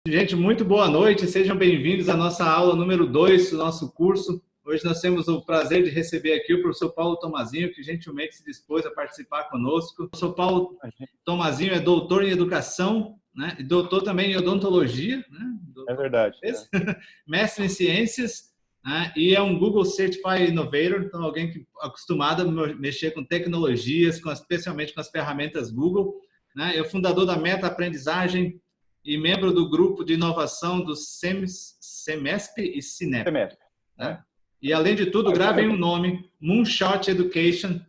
Gente, muito boa noite, sejam bem-vindos à nossa aula número 2 do nosso curso. Hoje nós temos o prazer de receber aqui o professor Paulo Tomazinho, que gentilmente se dispôs a participar conosco. O professor Paulo Tomazinho é doutor em educação, né? E doutor também em odontologia, né? É verdade. Mestre em ciências, né? E é um Google Certified Innovator, então alguém que acostumado a mexer com tecnologias, especialmente com as ferramentas Google, né? É o fundador da Meta Aprendizagem e membro do grupo de inovação do SEMESP e CINEP. Semestre. Né? E, além de tudo, gravem o nome Moonshot Education,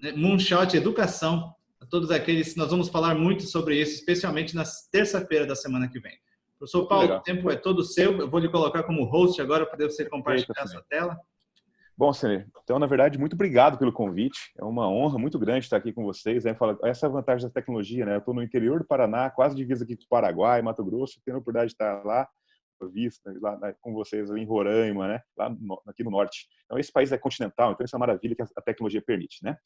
né? Moonshot Educação, a todos aqueles que nós vamos falar muito sobre isso, especialmente na terça-feira da semana que vem. Professor Paulo, o tempo é todo seu, eu vou lhe colocar como host agora para você compartilhar a sua tela. Bom, Senhor, então, na verdade, muito obrigado pelo convite. É uma honra muito grande estar aqui com vocês. Né? Essa é a vantagem da tecnologia, né? Eu estou no interior do Paraná, quase divisa aqui com o Paraguai, Mato Grosso, tendo a oportunidade de estar lá, lá com vocês ali em Roraima, né? Aqui no norte. Então, esse país é continental, então isso é uma maravilha que a tecnologia permite, né?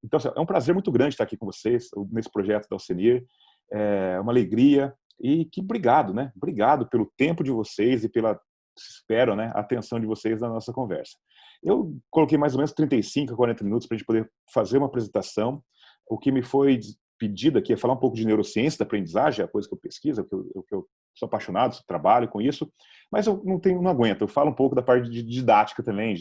Então, assim, é um prazer muito grande estar aqui com vocês nesse projeto da Alcenir. É uma alegria e que obrigado, né? Obrigado pelo tempo de vocês e pela, espero, né, a atenção de vocês na nossa conversa. Eu coloquei mais ou menos 35 a 40 minutos para a gente poder fazer uma apresentação. O que me foi pedido aqui é falar um pouco de neurociência da aprendizagem, a coisa que eu pesquiso, que eu sou apaixonado, trabalho com isso, mas eu não aguento. Eu falo um pouco da parte de didática também,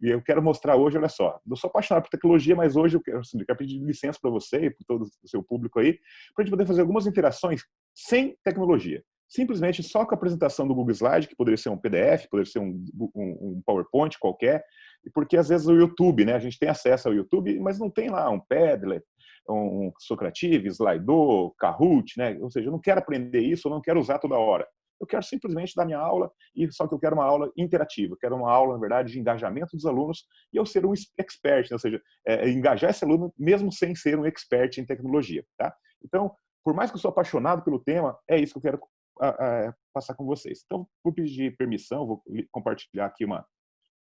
e eu quero mostrar hoje, olha só, eu sou apaixonado por tecnologia, mas hoje eu quero pedir licença para você e para todo o seu público aí, para a gente poder fazer algumas interações sem tecnologia. Simplesmente só com a apresentação do Google Slide, que poderia ser um PDF, poderia ser um PowerPoint qualquer, porque às vezes o YouTube, né, a gente tem acesso ao YouTube, mas não tem lá um Padlet, um Socrative, Slido, Kahoot, né? Ou seja, eu não quero aprender isso, eu não quero usar toda hora. Eu quero simplesmente dar minha aula, só que eu quero uma aula interativa, eu quero uma aula, na verdade, de engajamento dos alunos e eu ser um expert, né? Ou seja, engajar esse aluno mesmo sem ser um expert em tecnologia, tá? Então, por mais que eu sou apaixonado pelo tema, é isso que eu quero passar com vocês. Então, vou pedir permissão, vou compartilhar aqui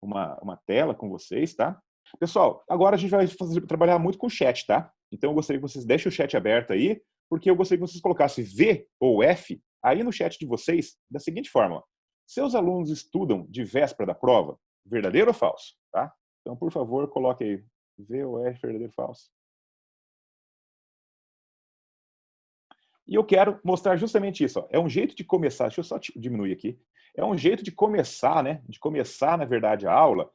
uma tela com vocês, tá? Pessoal, agora a gente vai trabalhar muito com o chat, tá? Então, eu gostaria que vocês deixem o chat aberto aí, porque eu gostaria que vocês colocassem V ou F aí no chat de vocês da seguinte forma: seus alunos estudam de véspera da prova, verdadeiro ou falso? Tá? Então, por favor, coloque aí V ou F, verdadeiro ou falso. E eu quero mostrar justamente isso. Ó. É um jeito de começar, deixa eu só diminuir aqui. É um jeito de começar, né? De começar, na verdade, a aula,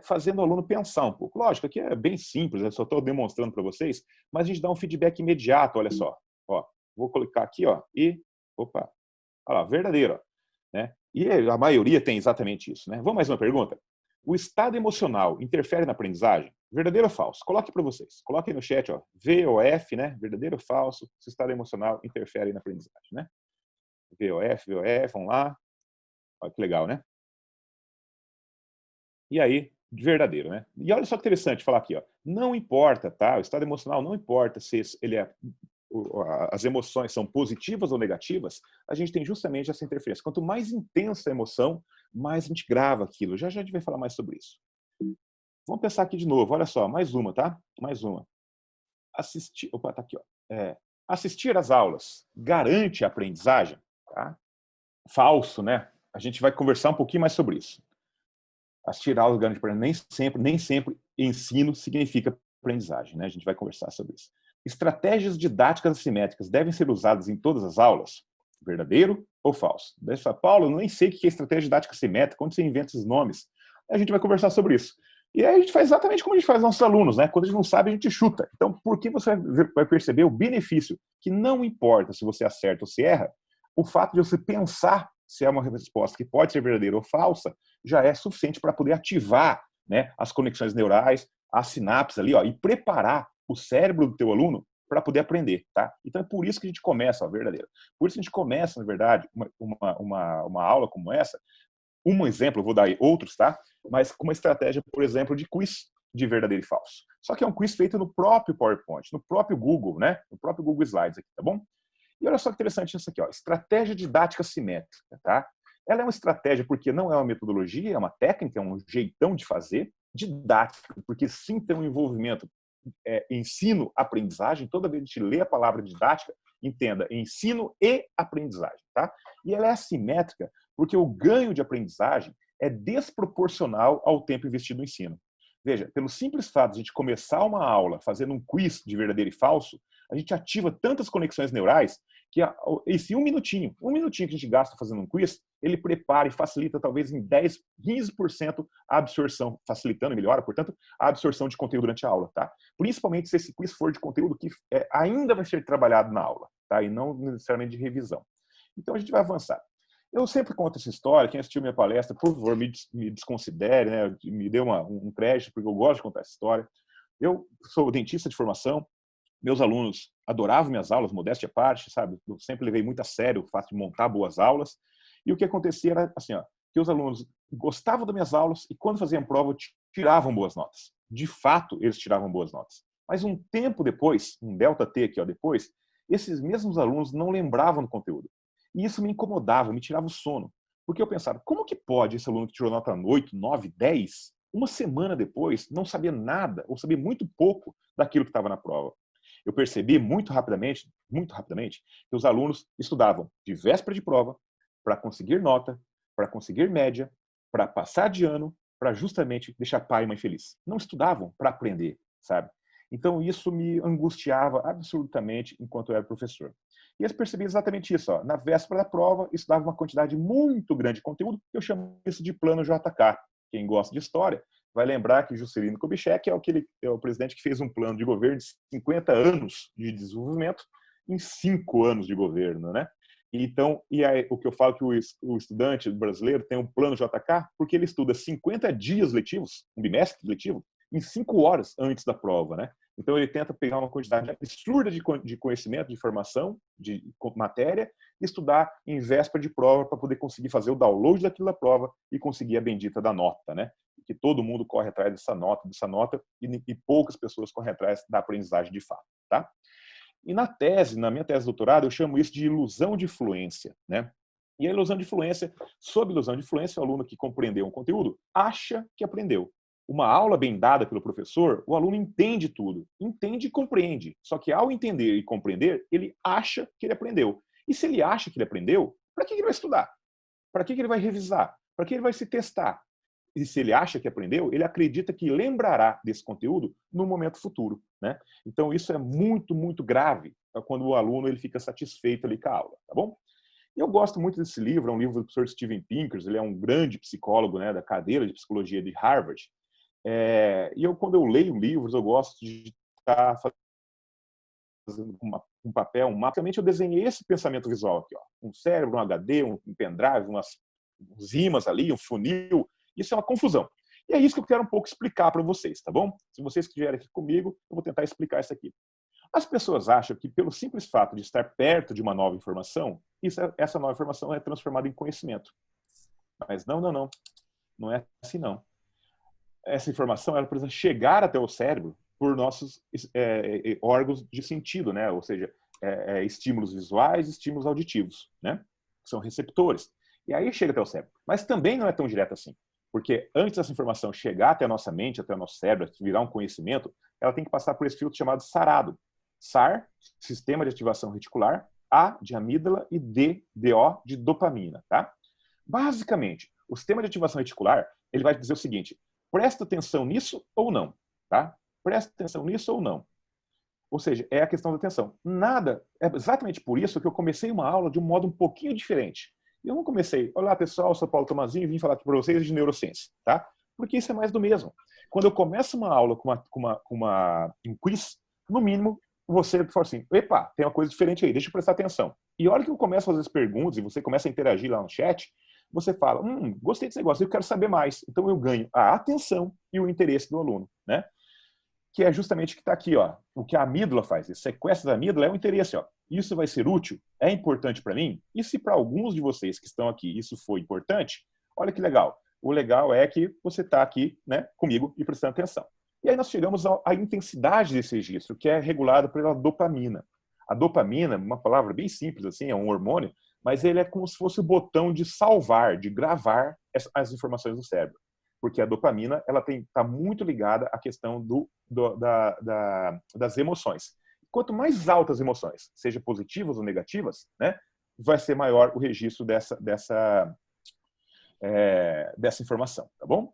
fazendo o aluno pensar um pouco. Lógico, aqui é bem simples, eu só estou demonstrando para vocês, mas a gente dá um feedback imediato, olha só. Ó, vou clicar aqui, ó, e... Opa! Olha lá, verdadeiro. Ó, né? E a maioria tem exatamente isso. Né? Vamos mais uma pergunta? O estado emocional interfere na aprendizagem? Verdadeiro ou falso? Coloque para vocês. Coloque aí no chat, ó, V ou F, né? Verdadeiro ou falso? Se o estado emocional interfere na aprendizagem, né? V ou F, vamos lá. Olha que legal, né? E aí, verdadeiro, né? E olha só que interessante falar aqui, ó. Não importa, tá? O estado emocional não importa se ele as emoções são positivas ou negativas, a gente tem justamente essa interferência. Quanto mais intensa a emoção, mais a gente grava aquilo. Já a gente vai falar mais sobre isso. Vamos pensar aqui de novo. Olha só, mais uma, tá? Mais uma. Assistir, opa, tá aqui, ó. Assistir às aulas garante a aprendizagem? Tá? Falso, né? A gente vai conversar um pouquinho mais sobre isso. Assistir aulas garante aprendizagem. Nem sempre ensino significa aprendizagem, né? A gente vai conversar sobre isso. Estratégias didáticas assimétricas devem ser usadas em todas as aulas? Verdadeiro ou falso? Daí você fala, Paulo, eu nem sei o que é estratégia didática assimétrica, quando você inventa esses nomes. A gente vai conversar sobre isso. E aí a gente faz exatamente como a gente faz com nossos alunos, né? Quando a gente não sabe, a gente chuta. Então, por que você vai perceber o benefício? Que não importa se você acerta ou se erra, o fato de você pensar se é uma resposta que pode ser verdadeira ou falsa, já é suficiente para poder ativar, né, as conexões neurais, as sinapses ali, ó, e preparar o cérebro do teu aluno para poder aprender, tá? Então é por isso que a gente começa, ó, verdadeiro. Por isso que a gente começa, na verdade, uma aula como essa. Um exemplo, eu vou dar aí outros, tá? Mas com uma estratégia, por exemplo, de quiz de verdadeiro e falso. Só que é um quiz feito no próprio PowerPoint, no próprio Google, né? No próprio Google Slides aqui, tá bom? E olha só que interessante isso aqui, ó. Estratégia didática simétrica, tá? Ela é uma estratégia porque não é uma metodologia, é uma técnica, é um jeitão de fazer, didática, porque sim tem um envolvimento ensino-aprendizagem. Toda vez que a gente lê a palavra didática, Entenda, ensino e aprendizagem, tá? E ela é assimétrica porque o ganho de aprendizagem é desproporcional ao tempo investido no ensino. Veja, pelo simples fato de a gente começar uma aula fazendo um quiz de verdadeiro e falso, a gente ativa tantas conexões neurais que esse um minutinho que a gente gasta fazendo um quiz, ele prepara e facilita talvez em 10, 15% a absorção, facilitando e melhora, portanto, a absorção de conteúdo durante a aula, tá? Principalmente se esse quiz for de conteúdo que ainda vai ser trabalhado na aula, tá? E não necessariamente de revisão. Então, a gente vai avançar. Eu sempre conto essa história, quem assistiu minha palestra, por favor, me desconsidere, né? Me dê um crédito, porque eu gosto de contar essa história. Eu sou dentista de formação, meus alunos adoravam minhas aulas, modéstia à parte, sabe? Eu sempre levei muito a sério o fato de montar boas aulas. E o que acontecia era assim, ó, que os alunos gostavam das minhas aulas e quando faziam prova tiravam boas notas. De fato, eles tiravam boas notas. Mas um tempo depois, um delta T aqui, ó, depois, esses mesmos alunos não lembravam do conteúdo. E isso me incomodava, me tirava o sono. Porque eu pensava, como que pode esse aluno que tirou nota 8, 9, 10, uma semana depois, não saber nada, ou saber muito pouco daquilo que estava na prova? Eu percebi muito rapidamente, que os alunos estudavam de véspera de prova para conseguir nota, para conseguir média, para passar de ano, para justamente deixar pai e mãe feliz. Não estudavam para aprender, sabe? Então, isso me angustiava absolutamente enquanto eu era professor. E eles percebiam exatamente isso. Ó. Na véspera da prova, estudava uma quantidade muito grande de conteúdo, eu chamo isso de plano JK. Quem gosta de história vai lembrar que Juscelino Kubitschek é o presidente que fez um plano de governo de 50 anos de desenvolvimento em 5 anos de governo, né? Então, e aí, o que eu falo que o estudante brasileiro tem um plano JK porque ele estuda 50 dias letivos, um bimestre letivo, em 5 horas antes da prova, né? Então, ele tenta pegar uma quantidade absurda de conhecimento, de informação, de matéria, e estudar em véspera de prova para poder conseguir fazer o download daquilo da prova e conseguir a bendita da nota, né? Que todo mundo corre atrás dessa nota, e poucas pessoas correm atrás da aprendizagem de fato, tá? E na minha tese de doutorado, eu chamo isso de ilusão de fluência, né? E a ilusão de fluência, sob ilusão de fluência, o aluno que compreendeu um conteúdo acha que aprendeu. Uma aula bem dada pelo professor, o aluno entende tudo, entende e compreende. Só que ao entender e compreender, ele acha que ele aprendeu. E se ele acha que ele aprendeu, para que ele vai estudar? Para que ele vai revisar? Para que ele vai se testar? E se ele acha que aprendeu, ele acredita que lembrará desse conteúdo no momento futuro, né? Então isso é muito, muito grave quando o aluno ele fica satisfeito ali com a aula, tá bom? Eu gosto muito desse livro, é um livro do professor Steven Pinker, ele é um grande psicólogo, né, da cadeira de psicologia de Harvard. E quando eu leio livros, eu gosto de estar fazendo um papel, um mapa. Realmente eu desenhei esse pensamento visual aqui, ó. Um cérebro, um HD, um pendrive, uns ímãs ali, um funil. Isso é uma confusão. E é isso que eu quero um pouco explicar para vocês, tá bom? Se vocês estiverem aqui comigo, eu vou tentar explicar isso aqui. As pessoas acham que pelo simples fato de estar perto de uma nova informação, essa nova informação é transformada em conhecimento. Mas não. Não é assim, não. Essa informação ela precisa chegar até o cérebro por nossos órgãos de sentido, né? Ou seja, estímulos visuais, estímulos auditivos, né? Que são receptores. E aí chega até o cérebro. Mas também não é tão direto assim. Porque antes dessa informação chegar até a nossa mente, até o nosso cérebro, virar um conhecimento, ela tem que passar por esse filtro chamado SARADO. SAR, Sistema de Ativação Reticular, A, de amígdala, e DO, de dopamina, tá? Basicamente, o sistema de ativação reticular, ele vai dizer o seguinte: presta atenção nisso ou não, tá? Presta atenção nisso ou não. Ou seja, é a questão da atenção. É exatamente por isso que eu comecei uma aula de um modo um pouquinho diferente. Eu não comecei, olá pessoal, eu sou Paulo Tomazinho e vim falar aqui para vocês de neurociência, tá? Porque isso é mais do mesmo. Quando eu começo uma aula com um quiz, no mínimo, você fala assim, epa, tem uma coisa diferente aí, deixa eu prestar atenção. E a hora que eu começo a fazer as perguntas e você começa a interagir lá no chat, você fala, gostei desse negócio, eu quero saber mais. Então eu ganho a atenção e o interesse do aluno, né? Que é justamente o que está aqui, ó. O que a amígdala faz. Esse sequestro da amígdala é o interesse, ó. Isso vai ser útil? É importante para mim? E se para alguns de vocês que estão aqui isso foi importante, olha que legal. O legal é que você está aqui, né, comigo e prestando atenção. E aí nós chegamos à intensidade desse registro, que é regulado pela dopamina. A dopamina, uma palavra bem simples assim, é um hormônio, mas ele é como se fosse o botão de salvar, de gravar as informações do cérebro. Porque a dopamina ela está muito ligada à questão das emoções. quanto mais altas as emoções, seja positivas ou negativas, né, vai ser maior o registro dessa informação, tá bom?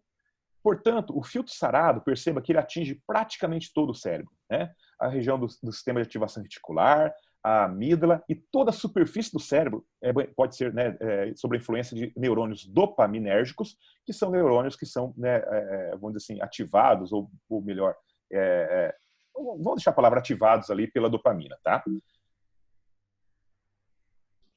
Portanto, o filtro sarado, perceba que ele atinge praticamente todo o cérebro, né? A região do sistema de ativação reticular, a amígdala e toda a superfície do cérebro pode ser, né, sob a influência de neurônios dopaminérgicos, que são neurônios que são, né, vamos dizer assim, ativados, ou melhor, vamos deixar a palavra ativados ali pela dopamina, tá?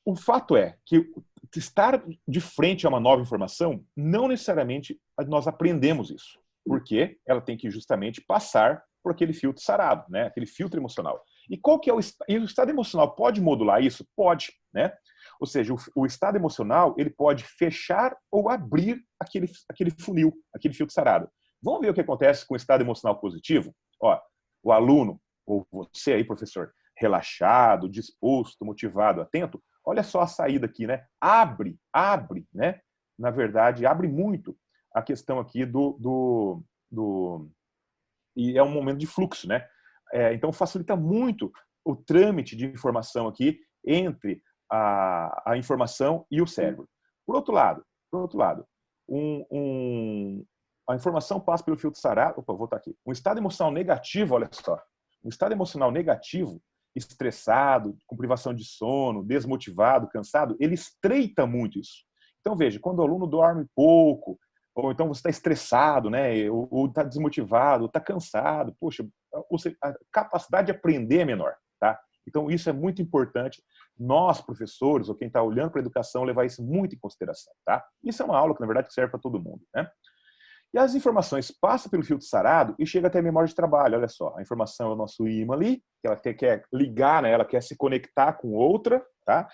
O fato é que estar de frente a uma nova informação, não necessariamente nós aprendemos isso, porque ela tem que justamente passar por aquele filtro sarado, né? Aquele filtro emocional. E qual que é o estado emocional? Pode modular isso? Pode, né? Ou seja, o estado emocional ele pode fechar ou abrir aquele funil, aquele filtro sarado. Vamos ver o que acontece com o estado emocional positivo? Ó, o aluno, ou você aí, professor, relaxado, disposto, motivado, atento, olha só a saída aqui, né? Abre, né? Na verdade, abre muito a questão aqui e é um momento de fluxo, né? Então facilita muito o trâmite de informação aqui entre a informação e o cérebro. Por outro lado, a informação passa pelo filtro sarado. Opa, vou voltar aqui. Um estado emocional negativo, olha só. Um estado emocional negativo, estressado, com privação de sono, desmotivado, cansado, ele estreita muito isso. Então, veja, quando o aluno dorme pouco, ou então você está estressado, né, ou está desmotivado, ou está cansado, poxa, a capacidade de aprender é menor, tá? Então, isso é muito importante. Nós, professores, ou quem está olhando para a educação, levar isso muito em consideração, tá? Isso é uma aula que, na verdade, serve para todo mundo, né? E as informações passam pelo filtro sarado e chega até a memória de trabalho. Olha só, a informação é o nosso ímã ali, que ela quer ligar, né? Ela quer se conectar com outra, tá?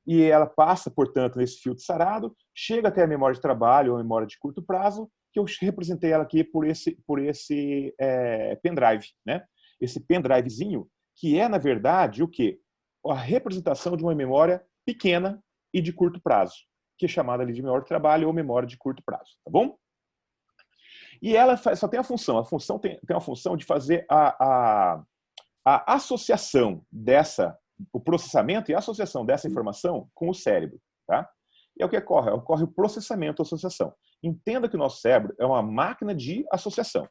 E ela passa, portanto, nesse filtro sarado, chega até a memória de trabalho ou a memória de curto prazo, que eu representei ela aqui por esse pendrive, né? Esse pendrivezinho, que é, na verdade, o quê? A representação de uma memória pequena e de curto prazo, que é chamada ali de memória de trabalho ou memória de curto prazo, tá bom? E ela só tem a função tem a função de fazer a associação o processamento e a associação dessa informação com o cérebro, tá? E é o que ocorre? Ocorre o processamento ou associação. Entenda que o nosso cérebro é uma máquina de associação.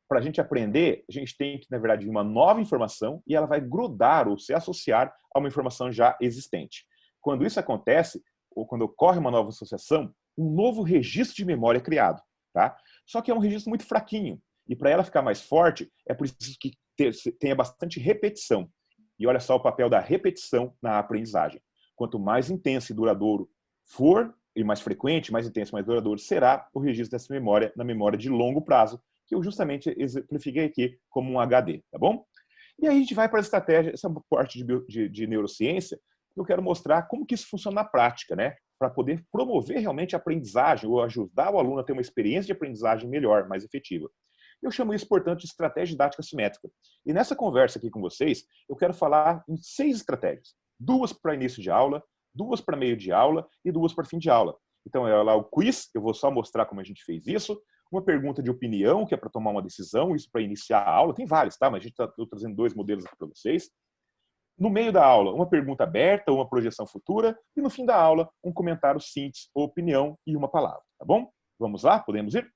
Para a gente aprender, a gente tem que, na verdade, uma nova informação e ela vai grudar ou se associar a uma informação já existente. Quando isso acontece, ou quando ocorre uma nova associação, um novo registro de memória é criado, tá? Só que é um registro muito fraquinho. E para ela ficar mais forte, é preciso que tenha bastante repetição. E olha só o papel da repetição na aprendizagem. Quanto mais intenso e duradouro for, e mais frequente, mais intenso, mais duradouro será o registro dessa memória na memória de longo prazo, que eu justamente exemplifiquei aqui como um HD, tá bom? E aí a gente vai para a estratégia, essa parte de neurociência, eu quero mostrar como que isso funciona na prática, né? Para poder promover realmente a aprendizagem ou ajudar o aluno a ter uma experiência de aprendizagem melhor, mais efetiva. Eu chamo isso, portanto, de estratégia didática simétrica. E nessa conversa aqui com vocês, eu quero falar em 6 estratégias. 2 para início de aula, 2 para meio de aula e 2 para fim de aula. Então, é lá o quiz, eu vou só mostrar como a gente fez isso. Uma pergunta de opinião, que é para tomar uma decisão, isso para iniciar a aula. Tem vários, tá? Mas a gente está trazendo 2 modelos aqui para vocês. No meio da aula, uma pergunta aberta, uma projeção futura. E no fim da aula, um comentário síntese, opinião e uma palavra, tá bom? Vamos lá? Podemos ir?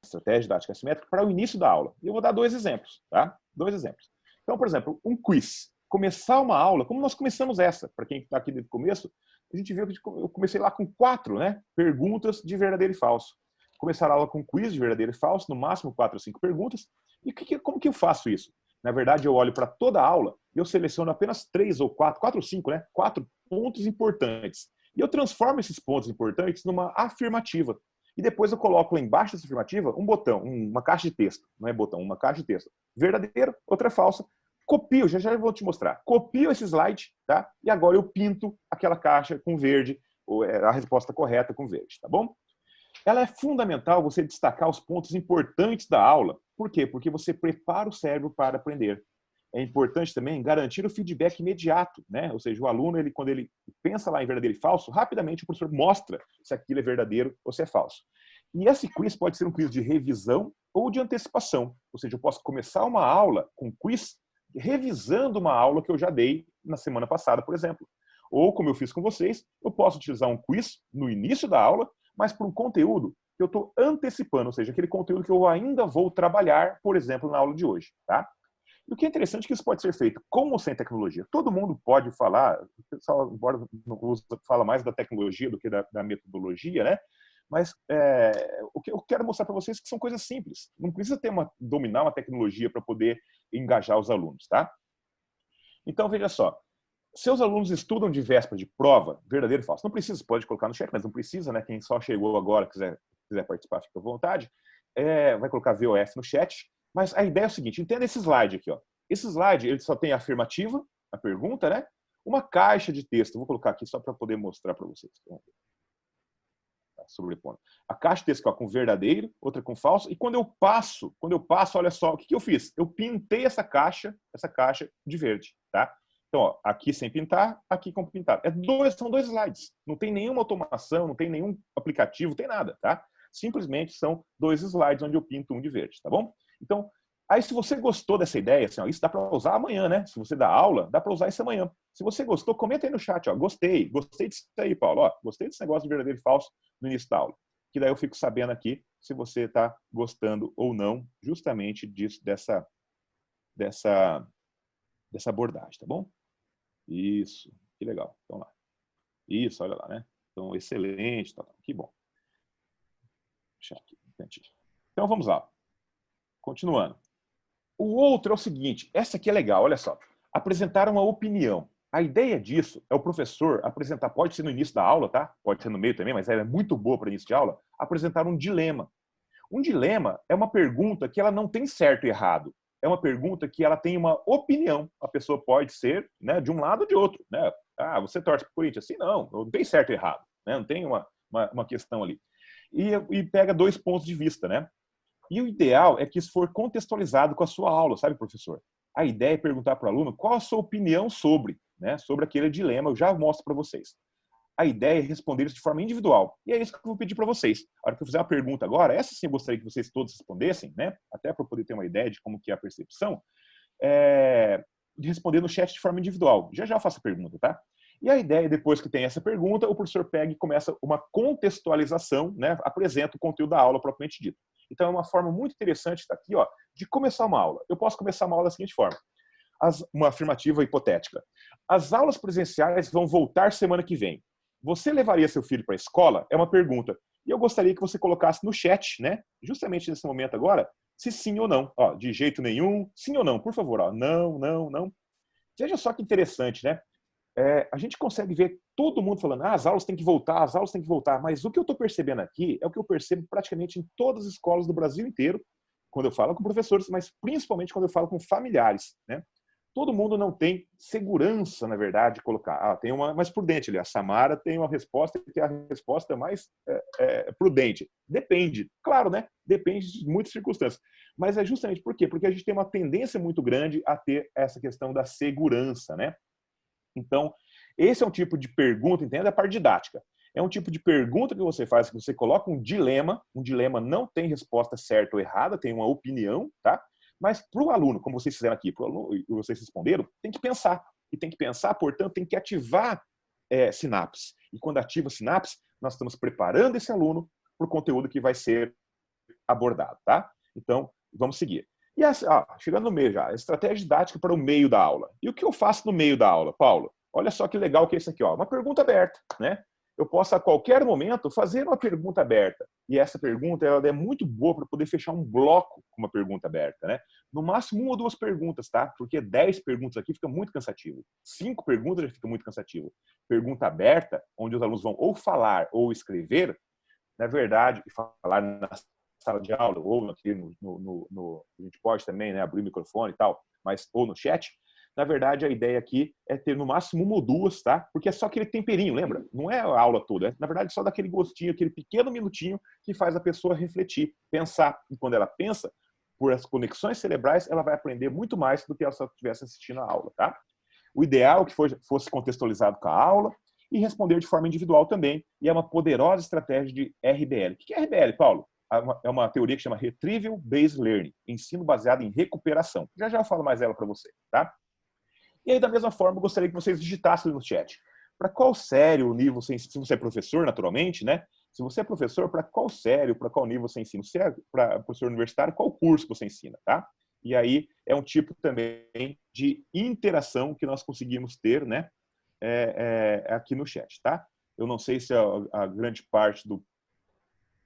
Estratégia didática assimétrica para o início da aula. Eu vou dar 2 exemplos, tá? 2 exemplos. Então, por exemplo, um quiz. Começar uma aula, como nós começamos essa, para quem está aqui desde o começo, a gente viu que eu comecei lá com 4, né? Perguntas de verdadeiro e falso. Começar a aula com quiz de verdadeiro e falso, no máximo 4 ou 5 perguntas. E como que eu faço isso? Na verdade, eu olho para toda a aula e eu seleciono apenas 3 ou 4 ou 5, né? 4 pontos importantes. E eu transformo esses pontos importantes numa afirmativa. E depois eu coloco lá embaixo dessa afirmativa um botão, uma caixa de texto. Não é botão, uma caixa de texto. Verdadeiro, outra falsa. Copio, já vou te mostrar. Copio esse slide, tá? E agora eu pinto aquela caixa com verde, a resposta correta com verde, tá bom? Ela é fundamental você destacar os pontos importantes da aula. Por quê? Porque você prepara o cérebro para aprender. É importante também garantir o feedback imediato, né? Ou seja, o aluno, quando ele pensa lá em verdadeiro e falso, rapidamente o professor mostra se aquilo é verdadeiro ou se é falso. E esse quiz pode ser um quiz de revisão ou de antecipação. Ou seja, eu posso começar uma aula com quiz revisando uma aula que eu já dei na semana passada, por exemplo. Ou, como eu fiz com vocês, eu posso utilizar um quiz no início da aula, mas para um conteúdo que eu estou antecipando, ou seja, aquele conteúdo que eu ainda vou trabalhar, por exemplo, na aula de hoje, tá? E o que é interessante é que isso pode ser feito com ou sem tecnologia. Todo mundo pode falar, o pessoal embora fala mais da tecnologia do que da metodologia, né? Mas o que eu quero mostrar para vocês é que são coisas simples. Não precisa dominar uma tecnologia para poder engajar os alunos, tá? Então, veja só. Seus alunos estudam de véspera de prova, verdadeiro ou falso? Não precisa, pode colocar no chat, mas não precisa, né? Quem só chegou agora, quiser participar, fica à vontade. Vai colocar VOF no chat. Mas a ideia é o seguinte, entenda esse slide aqui, ó. Esse slide, ele só tem a afirmativa, a pergunta, né? Uma caixa de texto. Vou colocar aqui só para poder mostrar para vocês. Tá sobrepondo. A caixa de texto ó, com verdadeiro, outra com falso. E quando eu passo, olha só, o que eu fiz? Eu pintei essa caixa de verde, tá? Então, ó, aqui sem pintar, aqui com pintar. São dois slides. Não tem nenhuma automação, não tem nenhum aplicativo, não tem nada, tá? Simplesmente são dois slides onde eu pinto um de verde, tá bom? Então, aí se você gostou dessa ideia, assim, ó, isso dá para usar amanhã, né? Se você dá aula, dá para usar isso amanhã. Se você gostou, comenta aí no chat, ó, gostei disso aí, Paulo, ó, gostei desse negócio de verdadeiro e falso no início da aula. Que daí eu fico sabendo aqui se você está gostando ou não justamente disso, dessa abordagem, tá bom? Isso, que legal. Então lá. Isso, olha lá, né? Então, excelente, tá, que bom. Deixa aqui, então, vamos lá. Continuando. O outro é o seguinte, essa aqui é legal, olha só. Apresentar uma opinião. A ideia disso é o professor apresentar, pode ser no início da aula, tá? Pode ser no meio também, mas ela é muito boa para início de aula, apresentar um dilema. Um dilema é uma pergunta que ela não tem certo e errado. É uma pergunta que ela tem uma opinião. A pessoa pode ser, né, de um lado ou de outro. Né? Ah, você torce para o Corinthians? Assim, não tem certo e errado. Né? Não tem uma questão ali. E pega dois pontos de vista, né? E o ideal é que isso for contextualizado com a sua aula, sabe, professor? A ideia é perguntar para o aluno qual a sua opinião sobre, né, sobre aquele dilema. Eu já mostro para vocês. A ideia é responder isso de forma individual. E é isso que eu vou pedir para vocês. A hora que eu fizer uma pergunta agora, essa sim eu gostaria que vocês todos respondessem, né? Até para eu poder ter uma ideia de como que é a percepção, de responder no chat de forma individual. Já eu faço a pergunta, tá? E a ideia, depois que tem essa pergunta, o professor pega e começa uma contextualização, né? Apresenta o conteúdo da aula propriamente dito. Então é uma forma muito interessante, tá aqui, ó, de começar uma aula. Eu posso começar uma aula da seguinte forma. Uma afirmativa hipotética. As aulas presenciais vão voltar semana que vem. Você levaria seu filho para a escola? É uma pergunta. E eu gostaria que você colocasse no chat, né? Justamente nesse momento agora, se sim ou não. Ó, de jeito nenhum, sim ou não, por favor. Ó, não. Veja só que interessante, né? A gente consegue ver todo mundo falando, as aulas têm que voltar, mas o que eu estou percebendo aqui é o que eu percebo praticamente em todas as escolas do Brasil inteiro, quando eu falo com professores, mas principalmente quando eu falo com familiares, né? Todo mundo não tem segurança, na verdade, de colocar. Tem uma mais prudente ali. A Samara tem uma resposta que é a resposta mais prudente. Depende. Claro, né? Depende de muitas circunstâncias. Mas é justamente por quê? Porque a gente tem uma tendência muito grande a ter essa questão da segurança, né? Então, esse é um tipo de pergunta, entenda a parte didática. É um tipo de pergunta que você faz, que você coloca um dilema não tem resposta certa ou errada, tem uma opinião, tá? Mas para o aluno, como vocês fizeram aqui, para o aluno, e vocês responderam, tem que pensar. E tem que pensar, portanto, tem que ativar sinapse. E quando ativa sinapse, nós estamos preparando esse aluno para o conteúdo que vai ser abordado, tá? Então, vamos seguir. E chegando no meio já, estratégia didática para o meio da aula. E o que eu faço no meio da aula, Paulo? Olha só que legal que é isso aqui, ó, uma pergunta aberta, né? Eu posso a qualquer momento fazer uma pergunta aberta. E essa pergunta ela é muito boa para poder fechar um bloco com uma pergunta aberta, né? No máximo 1 ou 2 perguntas, tá? Porque 10 perguntas aqui fica muito cansativo. 5 perguntas já fica muito cansativo. Pergunta aberta, onde os alunos vão ou falar ou escrever, na verdade, falar na sala de aula ou aqui a gente pode também, né, abrir o microfone e tal, mas ou no chat. Na verdade, a ideia aqui é ter no máximo 1 ou 2, tá? Porque é só aquele temperinho, lembra? Não é a aula toda. Na verdade, só daquele gostinho, aquele pequeno minutinho que faz a pessoa refletir, pensar. E quando ela pensa, por as conexões cerebrais, ela vai aprender muito mais do que ela só estivesse assistindo a aula, tá? O ideal é que fosse contextualizado com a aula e responder de forma individual também. E é uma poderosa estratégia de RBL. O que é RBL, Paulo? é uma teoria que chama Retrieval Based Learning, ensino baseado em recuperação. Já já eu falo mais dela para você, tá? E aí, da mesma forma, eu gostaria que vocês digitassem no chat. Para qual série o nível você ensina? Se você é professor, naturalmente, né? Se você é professor, para qual série, para qual nível você ensina? Se é para professor universitário, qual curso você ensina, tá? E aí é um tipo também de interação que nós conseguimos ter, né? Aqui no chat, tá? Eu não sei se a grande parte do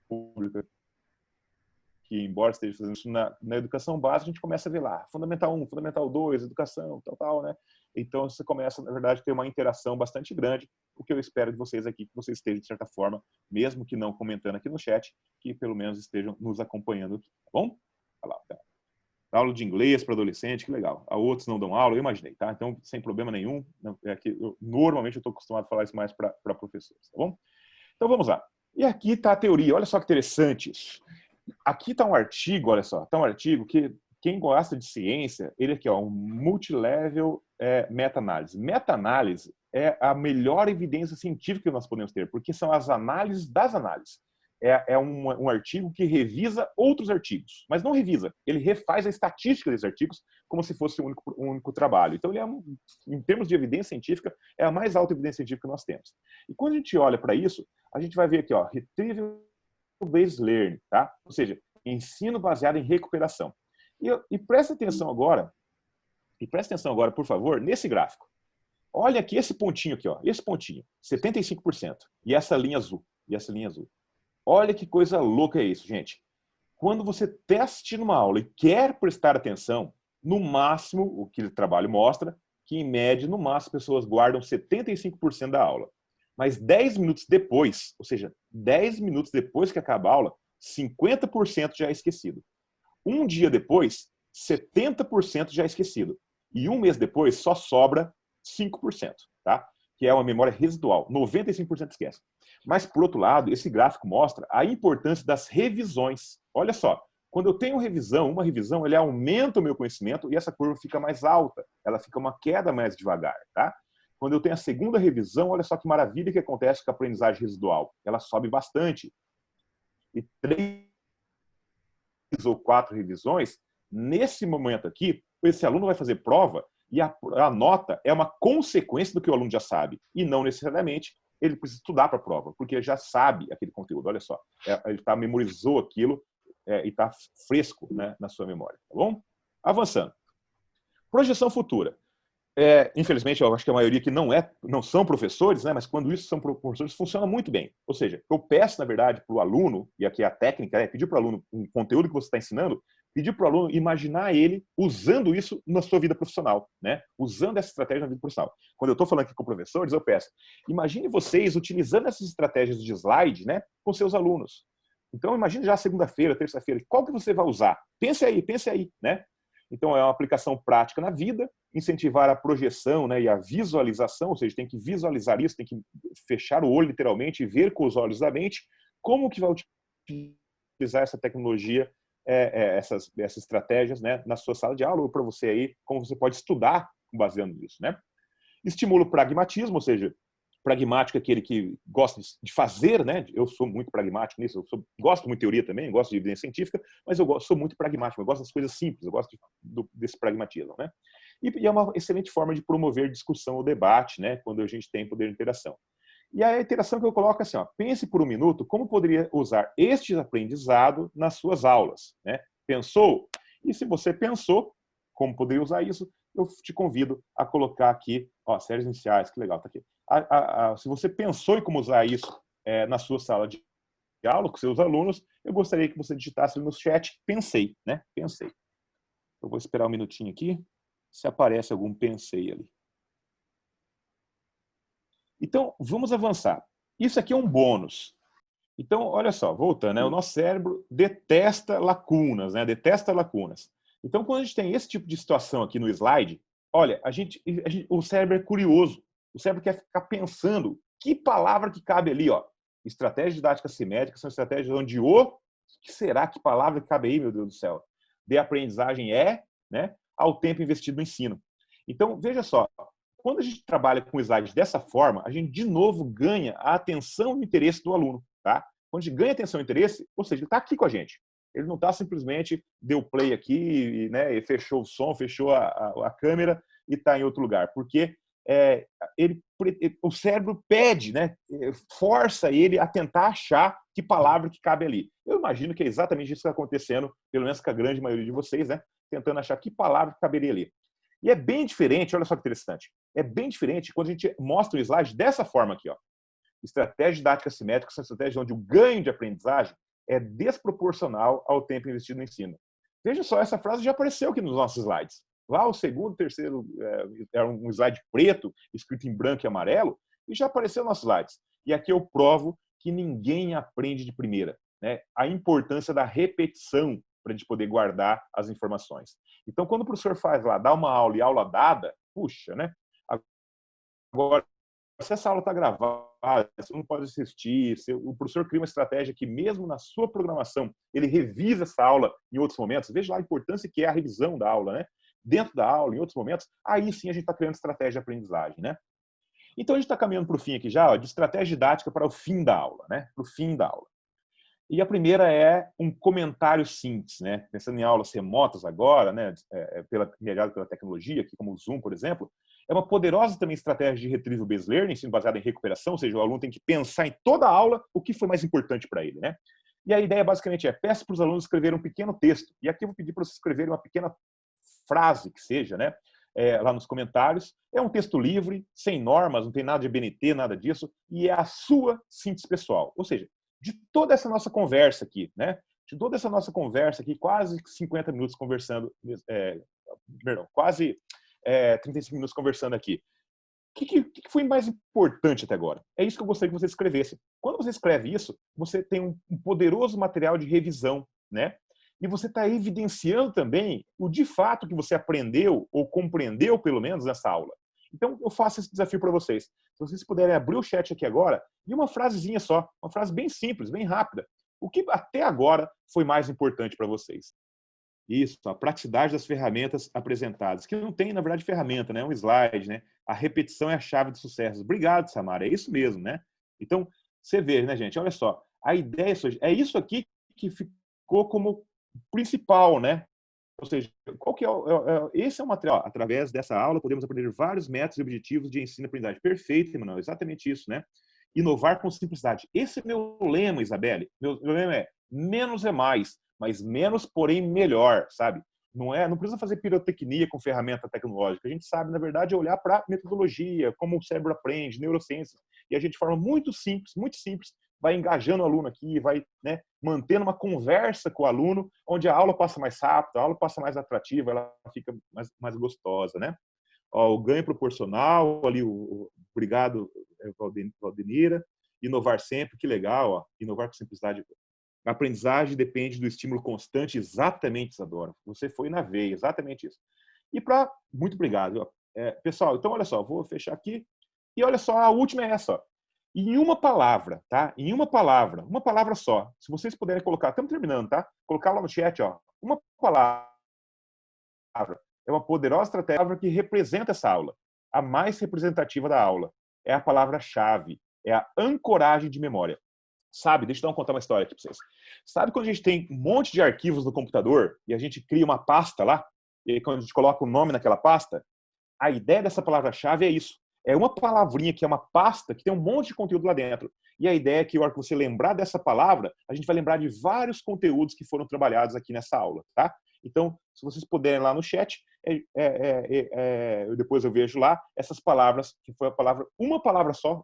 público que, embora esteja fazendo isso na educação básica, a gente começa a ver lá, Fundamental 1, Fundamental 2, educação, tal, né? Então, você começa, na verdade, a ter uma interação bastante grande, o que eu espero de vocês aqui, que vocês estejam, de certa forma, mesmo que não comentando aqui no chat, que pelo menos estejam nos acompanhando aqui, tá bom? Olha lá, tá. Aula de inglês para adolescente, que legal. A outros não dão aula, eu imaginei, tá? Então, sem problema nenhum, normalmente eu estou acostumado a falar isso mais para professores, tá bom? Então, vamos lá. E aqui está a teoria, olha só que interessante isso. Aqui está um artigo, olha só, está um artigo que quem gosta de ciência, ele aqui, ó, um multilevel meta-análise. Meta-análise é a melhor evidência científica que nós podemos ter, porque são as análises das análises. É um artigo que revisa outros artigos, mas não revisa, ele refaz a estatística desses artigos como se fosse um único trabalho. Então, ele em termos de evidência científica, é a mais alta evidência científica que nós temos. E quando a gente olha para isso, a gente vai ver aqui, ó, Retrieval Based Learning, tá? Ou seja, ensino baseado em recuperação. E presta atenção agora, por favor, nesse gráfico. Olha aqui esse pontinho aqui, ó, esse pontinho, 75%, e essa linha azul, Olha que coisa louca é isso, gente. Quando você está assistindo uma aula e quer prestar atenção, no máximo, o que o trabalho mostra, que em média, no máximo, as pessoas guardam 75% da aula. Mas 10 minutos depois, ou seja, 10 minutos depois que acaba a aula, 50% já é esquecido. Um dia depois, 70% já é esquecido. E um mês depois, só sobra 5%, tá? Que é uma memória residual. 95% esquece. Mas, por outro lado, esse gráfico mostra a importância das revisões. Olha só, quando eu tenho uma revisão, ele aumenta o meu conhecimento e essa curva fica mais alta. Ela fica uma queda mais devagar, tá? Quando eu tenho a segunda revisão, olha só que maravilha que acontece com a aprendizagem residual. Ela sobe bastante. E 3 ou 4 revisões, nesse momento aqui, esse aluno vai fazer prova e a nota é uma consequência do que o aluno já sabe. E não necessariamente ele precisa estudar para a prova, porque ele já sabe aquele conteúdo. Olha só, ele memorizou aquilo e está fresco, né, na sua memória. Tá bom? Avançando. Projeção futura. Infelizmente, eu acho que a maioria aqui não são professores, né? Mas quando isso são professores, funciona muito bem. Ou seja, eu peço, na verdade, para o aluno, e aqui a técnica é pedir para o aluno um conteúdo que você está ensinando, pedir para o aluno imaginar ele usando isso na sua vida profissional, né? Usando essa estratégia na vida profissional. Quando eu estou falando aqui com professores, eu peço, imagine vocês utilizando essas estratégias de slide, né, com seus alunos. Então, imagine já segunda-feira, terça-feira, qual que você vai usar? Pense aí, né? Então, é uma aplicação prática na vida, incentivar a projeção, né, e a visualização, ou seja, tem que visualizar isso, tem que fechar o olho literalmente e ver com os olhos da mente como que vai utilizar essa tecnologia, essas estratégias, né, na sua sala de aula ou para você aí, como você pode estudar baseando nisso, né? Estimula o pragmatismo, ou seja, pragmático é aquele que gosta de fazer, né? Eu sou muito pragmático nisso, gosto muito de teoria também, gosto de evidência científica, mas eu sou muito pragmático, eu gosto das coisas simples, eu gosto desse pragmatismo, né? E é uma excelente forma de promover discussão ou debate, né? Quando a gente tem poder de interação. E a interação que eu coloco é assim, ó, pense por um minuto como poderia usar este aprendizado nas suas aulas, né? Pensou? E se você pensou como poderia usar isso, eu te convido a colocar aqui, ó, séries iniciais, que legal, tá aqui. Se você pensou em como usar isso na sua sala de aula com seus alunos, eu gostaria que você digitasse no chat, pensei, né? Pensei. Eu vou esperar um minutinho aqui, se aparece algum pensei ali. Então, vamos avançar. Isso aqui é um bônus. Então, olha só, voltando, né? O nosso cérebro detesta lacunas, né? Detesta lacunas. Então, quando a gente tem esse tipo de situação aqui no slide, olha, o cérebro é curioso. O cérebro quer ficar pensando que palavra que cabe ali, ó. Estratégias didáticas simétricas são estratégias onde que será que palavra que cabe aí, meu Deus do céu? De aprendizagem né, ao tempo investido no ensino. Então, veja só, quando a gente trabalha com slides dessa forma, a gente de novo ganha a atenção e o interesse do aluno, tá? Quando a gente ganha atenção e interesse, ou seja, ele está aqui com a gente. Ele não está simplesmente deu play aqui, né, e fechou o som, fechou a câmera e está em outro lugar. Porque o cérebro pede, né, força ele a tentar achar que palavra que cabe ali. Eu imagino que é exatamente isso que está acontecendo, pelo menos com a grande maioria de vocês, né, tentando achar que palavra que caberia ali. E é bem diferente, olha só que interessante, é bem diferente quando a gente mostra o slide dessa forma aqui, ó. Estratégia didática assimétrica são estratégias onde o ganho de aprendizagem é desproporcional ao tempo investido no ensino. Veja só, essa frase já apareceu aqui nos nossos slides. Lá o segundo, terceiro, era um slide preto, escrito em branco e amarelo, e já apareceu nos slides. E aqui eu provo que ninguém aprende de primeira, né? A importância da repetição para a gente poder guardar as informações. Então, quando o professor faz lá, dá uma aula e aula dada, puxa, né? Agora, se essa aula está gravada, você não pode assistir, o professor cria uma estratégia que, mesmo na sua programação, ele revisa essa aula em outros momentos. Veja lá a importância que é a revisão da aula, né? Dentro da aula, em outros momentos, aí sim a gente está criando estratégia de aprendizagem, né? Então, a gente está caminhando para o fim aqui já, ó, de estratégia didática para o fim da aula, né? Para o fim da aula. E a primeira é um comentário simples, né? Pensando em aulas remotas agora, né? Mediado pela tecnologia, aqui como o Zoom, por exemplo, é uma poderosa também estratégia de retrieval-based learning, ensino baseado em recuperação, ou seja, o aluno tem que pensar em toda a aula o que foi mais importante para ele, né? E a ideia basicamente peça para os alunos escreverem um pequeno texto. E aqui eu vou pedir para vocês escreverem uma pequena frase que seja, né? Lá nos comentários. É um texto livre, sem normas, não tem nada de ABNT, nada disso, e é a sua síntese pessoal. Ou seja, de toda essa nossa conversa aqui, né? De toda essa nossa conversa aqui, quase 50 minutos conversando, quase 35 minutos conversando aqui. O que foi mais importante até agora? É isso que eu gostaria que você escrevesse. Quando você escreve isso, você tem um poderoso material de revisão, né? E você está evidenciando também o de fato que você aprendeu ou compreendeu, pelo menos, nessa aula. Então, eu faço esse desafio para vocês. Se vocês puderem abrir o chat aqui agora, e uma frasezinha só, uma frase bem simples, bem rápida. O que até agora foi mais importante para vocês? Isso, a praticidade das ferramentas apresentadas. Que não tem, na verdade, ferramenta, né? É um slide, né? A repetição é a chave do sucesso. Obrigado, Samara. É isso mesmo, né? Então, você vê, né, gente? Olha só. A ideia é isso aqui que ficou como principal, né? Ou seja, qual que esse é o material. Através dessa aula, podemos aprender vários métodos e objetivos de ensino e aprendizagem. Perfeito, Emanuel. Exatamente isso, né? Inovar com simplicidade. Esse é meu lema, Isabelle. Meu lema é menos é mais, mas menos, porém, melhor, sabe? Não precisa fazer pirotecnia com ferramenta tecnológica. A gente sabe, na verdade, olhar para metodologia, como o cérebro aprende, neurociências. E a gente, de forma muito simples, vai engajando o aluno aqui, vai, né, mantendo uma conversa com o aluno, onde a aula passa mais rápido, a aula passa mais atrativa, ela fica mais gostosa, né? Ó, o ganho proporcional, ali, obrigado, Valdenira. Inovar sempre, que legal, ó, inovar com simplicidade. A aprendizagem depende do estímulo constante, exatamente, Isadora. Você foi na veia, exatamente isso. E muito obrigado. Pessoal, então olha só, vou fechar aqui. E olha só, a última é essa. Ó. Em uma palavra, tá? Em uma palavra só. Se vocês puderem colocar, estamos terminando, tá? Colocar lá no chat, ó. Uma palavra. É uma poderosa estratégia que representa essa aula. A mais representativa da aula. É a palavra-chave. É a ancoragem de memória. Sabe, deixa eu contar uma história aqui para vocês. Sabe quando a gente tem um monte de arquivos no computador e a gente cria uma pasta lá? E aí quando a gente coloca o nome naquela pasta, a ideia dessa palavra-chave é isso. É uma palavrinha que é uma pasta que tem um monte de conteúdo lá dentro. E a ideia é que, na hora que você lembrar dessa palavra, a gente vai lembrar de vários conteúdos que foram trabalhados aqui nessa aula, tá? Então, se vocês puderem lá no chat, depois eu vejo lá essas palavras, que foi uma palavra só,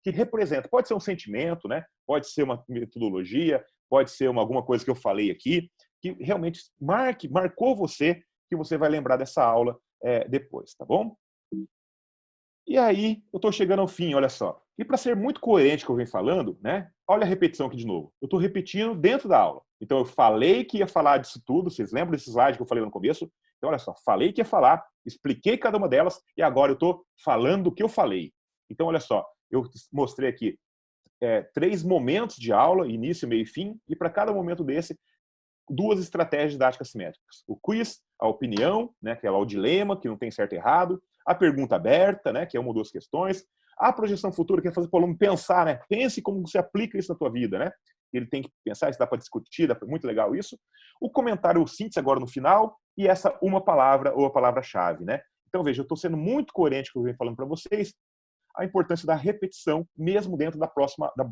que representa. Pode ser um sentimento, né? Pode ser uma metodologia, pode ser alguma coisa que eu falei aqui, que realmente marcou você, que você vai lembrar dessa aula depois, tá bom? E aí, eu estou chegando ao fim, olha só. E para ser muito coerente com o que eu venho falando, né? Olha a repetição aqui de novo. Eu estou repetindo dentro da aula. Então, eu falei que ia falar disso tudo. Vocês lembram desse slide que eu falei no começo? Então, olha só. Falei que ia falar, expliquei cada uma delas e agora eu estou falando o que eu falei. Então, olha só. Eu mostrei aqui 3 momentos de aula, início, meio e fim. E para cada momento desse, 2 estratégias didáticas simétricas. O quiz, a opinião, né, que é o dilema, que não tem certo e errado. A pergunta aberta, né, que é uma ou 2 questões. A projeção futura, que é fazer para o aluno pensar, né? Pense como você aplica isso na tua vida, né? Ele tem que pensar, isso dá para discutir, muito legal isso. O comentário, o síntese agora no final, e essa uma palavra ou a palavra-chave, né? Então, veja, eu estou sendo muito coerente com o que eu venho falando para vocês, a importância da repetição, mesmo dentro da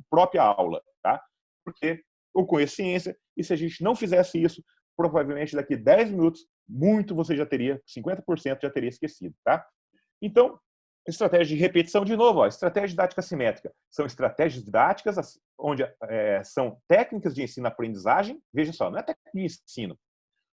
própria aula, tá? Porque eu conheço ciência, e se a gente não fizesse isso, provavelmente daqui 10 minutos, muito você já teria, 50% já teria esquecido, tá? Então, estratégia de repetição, de novo, ó, estratégia didática simétrica. São estratégias didáticas onde são técnicas de ensino-aprendizagem. Veja só, não é técnica de ensino.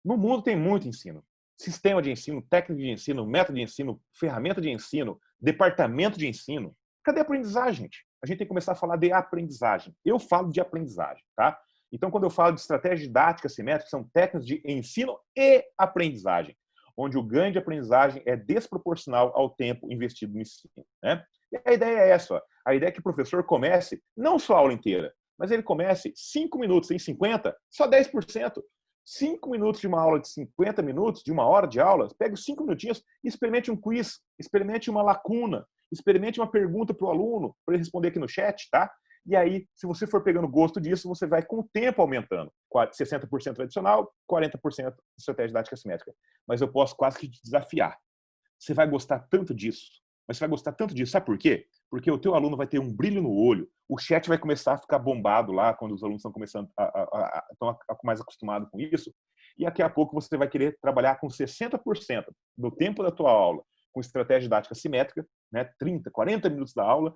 No mundo tem muito ensino. Sistema de ensino, técnica de ensino, método de ensino, ferramenta de ensino, departamento de ensino. Cadê a aprendizagem, gente? A gente tem que começar a falar de aprendizagem. Eu falo de aprendizagem, tá? Então, quando eu falo de estratégia didática simétrica, são técnicas de ensino e aprendizagem, onde o ganho de aprendizagem é desproporcional ao tempo investido no ensino, né? E a ideia é essa, ó. A ideia é que o professor comece, não só a aula inteira, mas ele comece 5 minutos em 50, só 10%. 5 minutos de uma aula de 50 minutos, de uma hora de aula, pegue os 5 minutinhos e experimente um quiz, experimente uma lacuna, experimente uma pergunta para o aluno, para ele responder aqui no chat, tá? E aí, se você for pegando gosto disso, você vai com o tempo aumentando. 60% tradicional, 40% estratégia didática simétrica. Mas eu posso quase que te desafiar. Você vai gostar tanto disso. Mas você vai gostar tanto disso. Sabe por quê? Porque o teu aluno vai ter um brilho no olho. O chat vai começar a ficar bombado lá, quando os alunos estão começando estão mais acostumados com isso. E daqui a pouco você vai querer trabalhar com 60% do tempo da tua aula com estratégia didática simétrica, né? 30, 40 minutos da aula,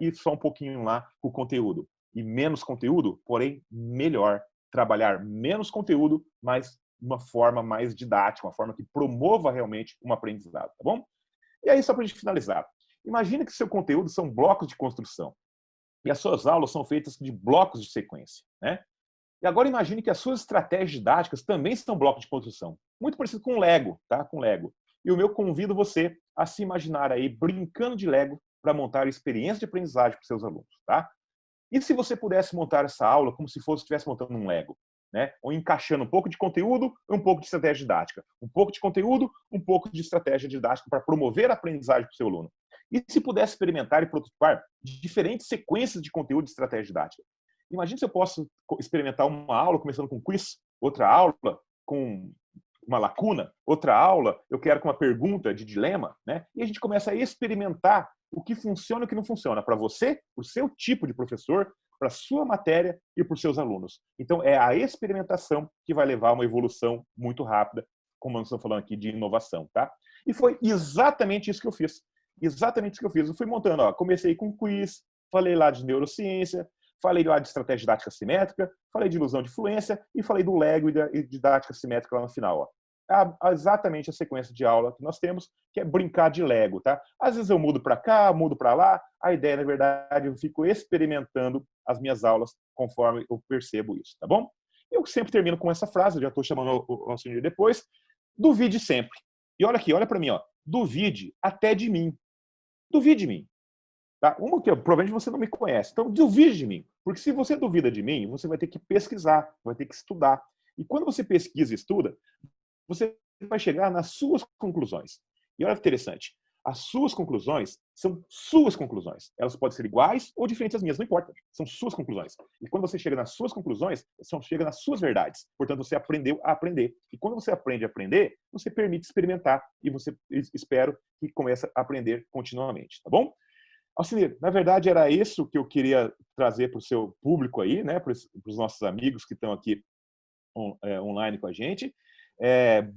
e só um pouquinho lá com o conteúdo. E menos conteúdo, porém melhor. Trabalhar menos conteúdo, mas de uma forma mais didática, uma forma que promova realmente um aprendizado, tá bom? E aí, só para a gente finalizar, imagine que seu conteúdo são blocos de construção e as suas aulas são feitas de blocos de sequência, né? E agora imagine que as suas estratégias didáticas também são blocos de construção, muito parecido com Lego, tá? Com Lego. E o meu convido você a se imaginar aí brincando de Lego para montar experiência de aprendizagem para os seus alunos, tá? E se você pudesse montar essa aula como se fosse estivesse montando um Lego, né? Ou encaixando um pouco de conteúdo e um pouco de estratégia didática. Um pouco de conteúdo, um pouco de estratégia didática para promover a aprendizagem para o seu aluno. E se pudesse experimentar e prototipar diferentes sequências de conteúdo de estratégia didática. Imagine se eu posso experimentar uma aula começando com quiz, outra aula com uma lacuna, outra aula eu quero com uma pergunta de dilema, né? E a gente começa a experimentar o que funciona e o que não funciona para você, para o seu tipo de professor, para a sua matéria e para os seus alunos. Então, é a experimentação que vai levar a uma evolução muito rápida, como nós estamos falando aqui de inovação, tá? E foi exatamente isso que eu fiz. Exatamente isso que eu fiz. Eu fui montando, ó, comecei com quiz, falei lá de neurociência, falei lá de estratégia didática simétrica, falei de ilusão de fluência e falei do Lego e da didática simétrica lá no final, ó. Exatamente a sequência de aula que nós temos, que é brincar de Lego, tá? Às vezes eu mudo para cá, mudo para lá. A ideia, na verdade, eu fico experimentando as minhas aulas conforme eu percebo isso, tá bom? Eu sempre termino com essa frase, eu já estou chamando o auxílio depois. Duvide sempre. E olha aqui, olha para mim, ó. Duvide até de mim. Duvide de mim. Tá? Uma que provavelmente você não me conhece. Então, duvide de mim. Porque se você duvida de mim, você vai ter que pesquisar, vai ter que estudar. E quando você pesquisa e estuda, você vai chegar nas suas conclusões. E olha que interessante, as suas conclusões são suas conclusões. Elas podem ser iguais ou diferentes das minhas, não importa. São suas conclusões. E quando você chega nas suas conclusões, você chega nas suas verdades. Portanto, você aprendeu a aprender. E quando você aprende a aprender, você permite experimentar e você, espero, que comece a aprender continuamente, tá bom? Alcinir, na verdade era isso que eu queria trazer para o seu público aí, né, para os nossos amigos que estão aqui online com a gente.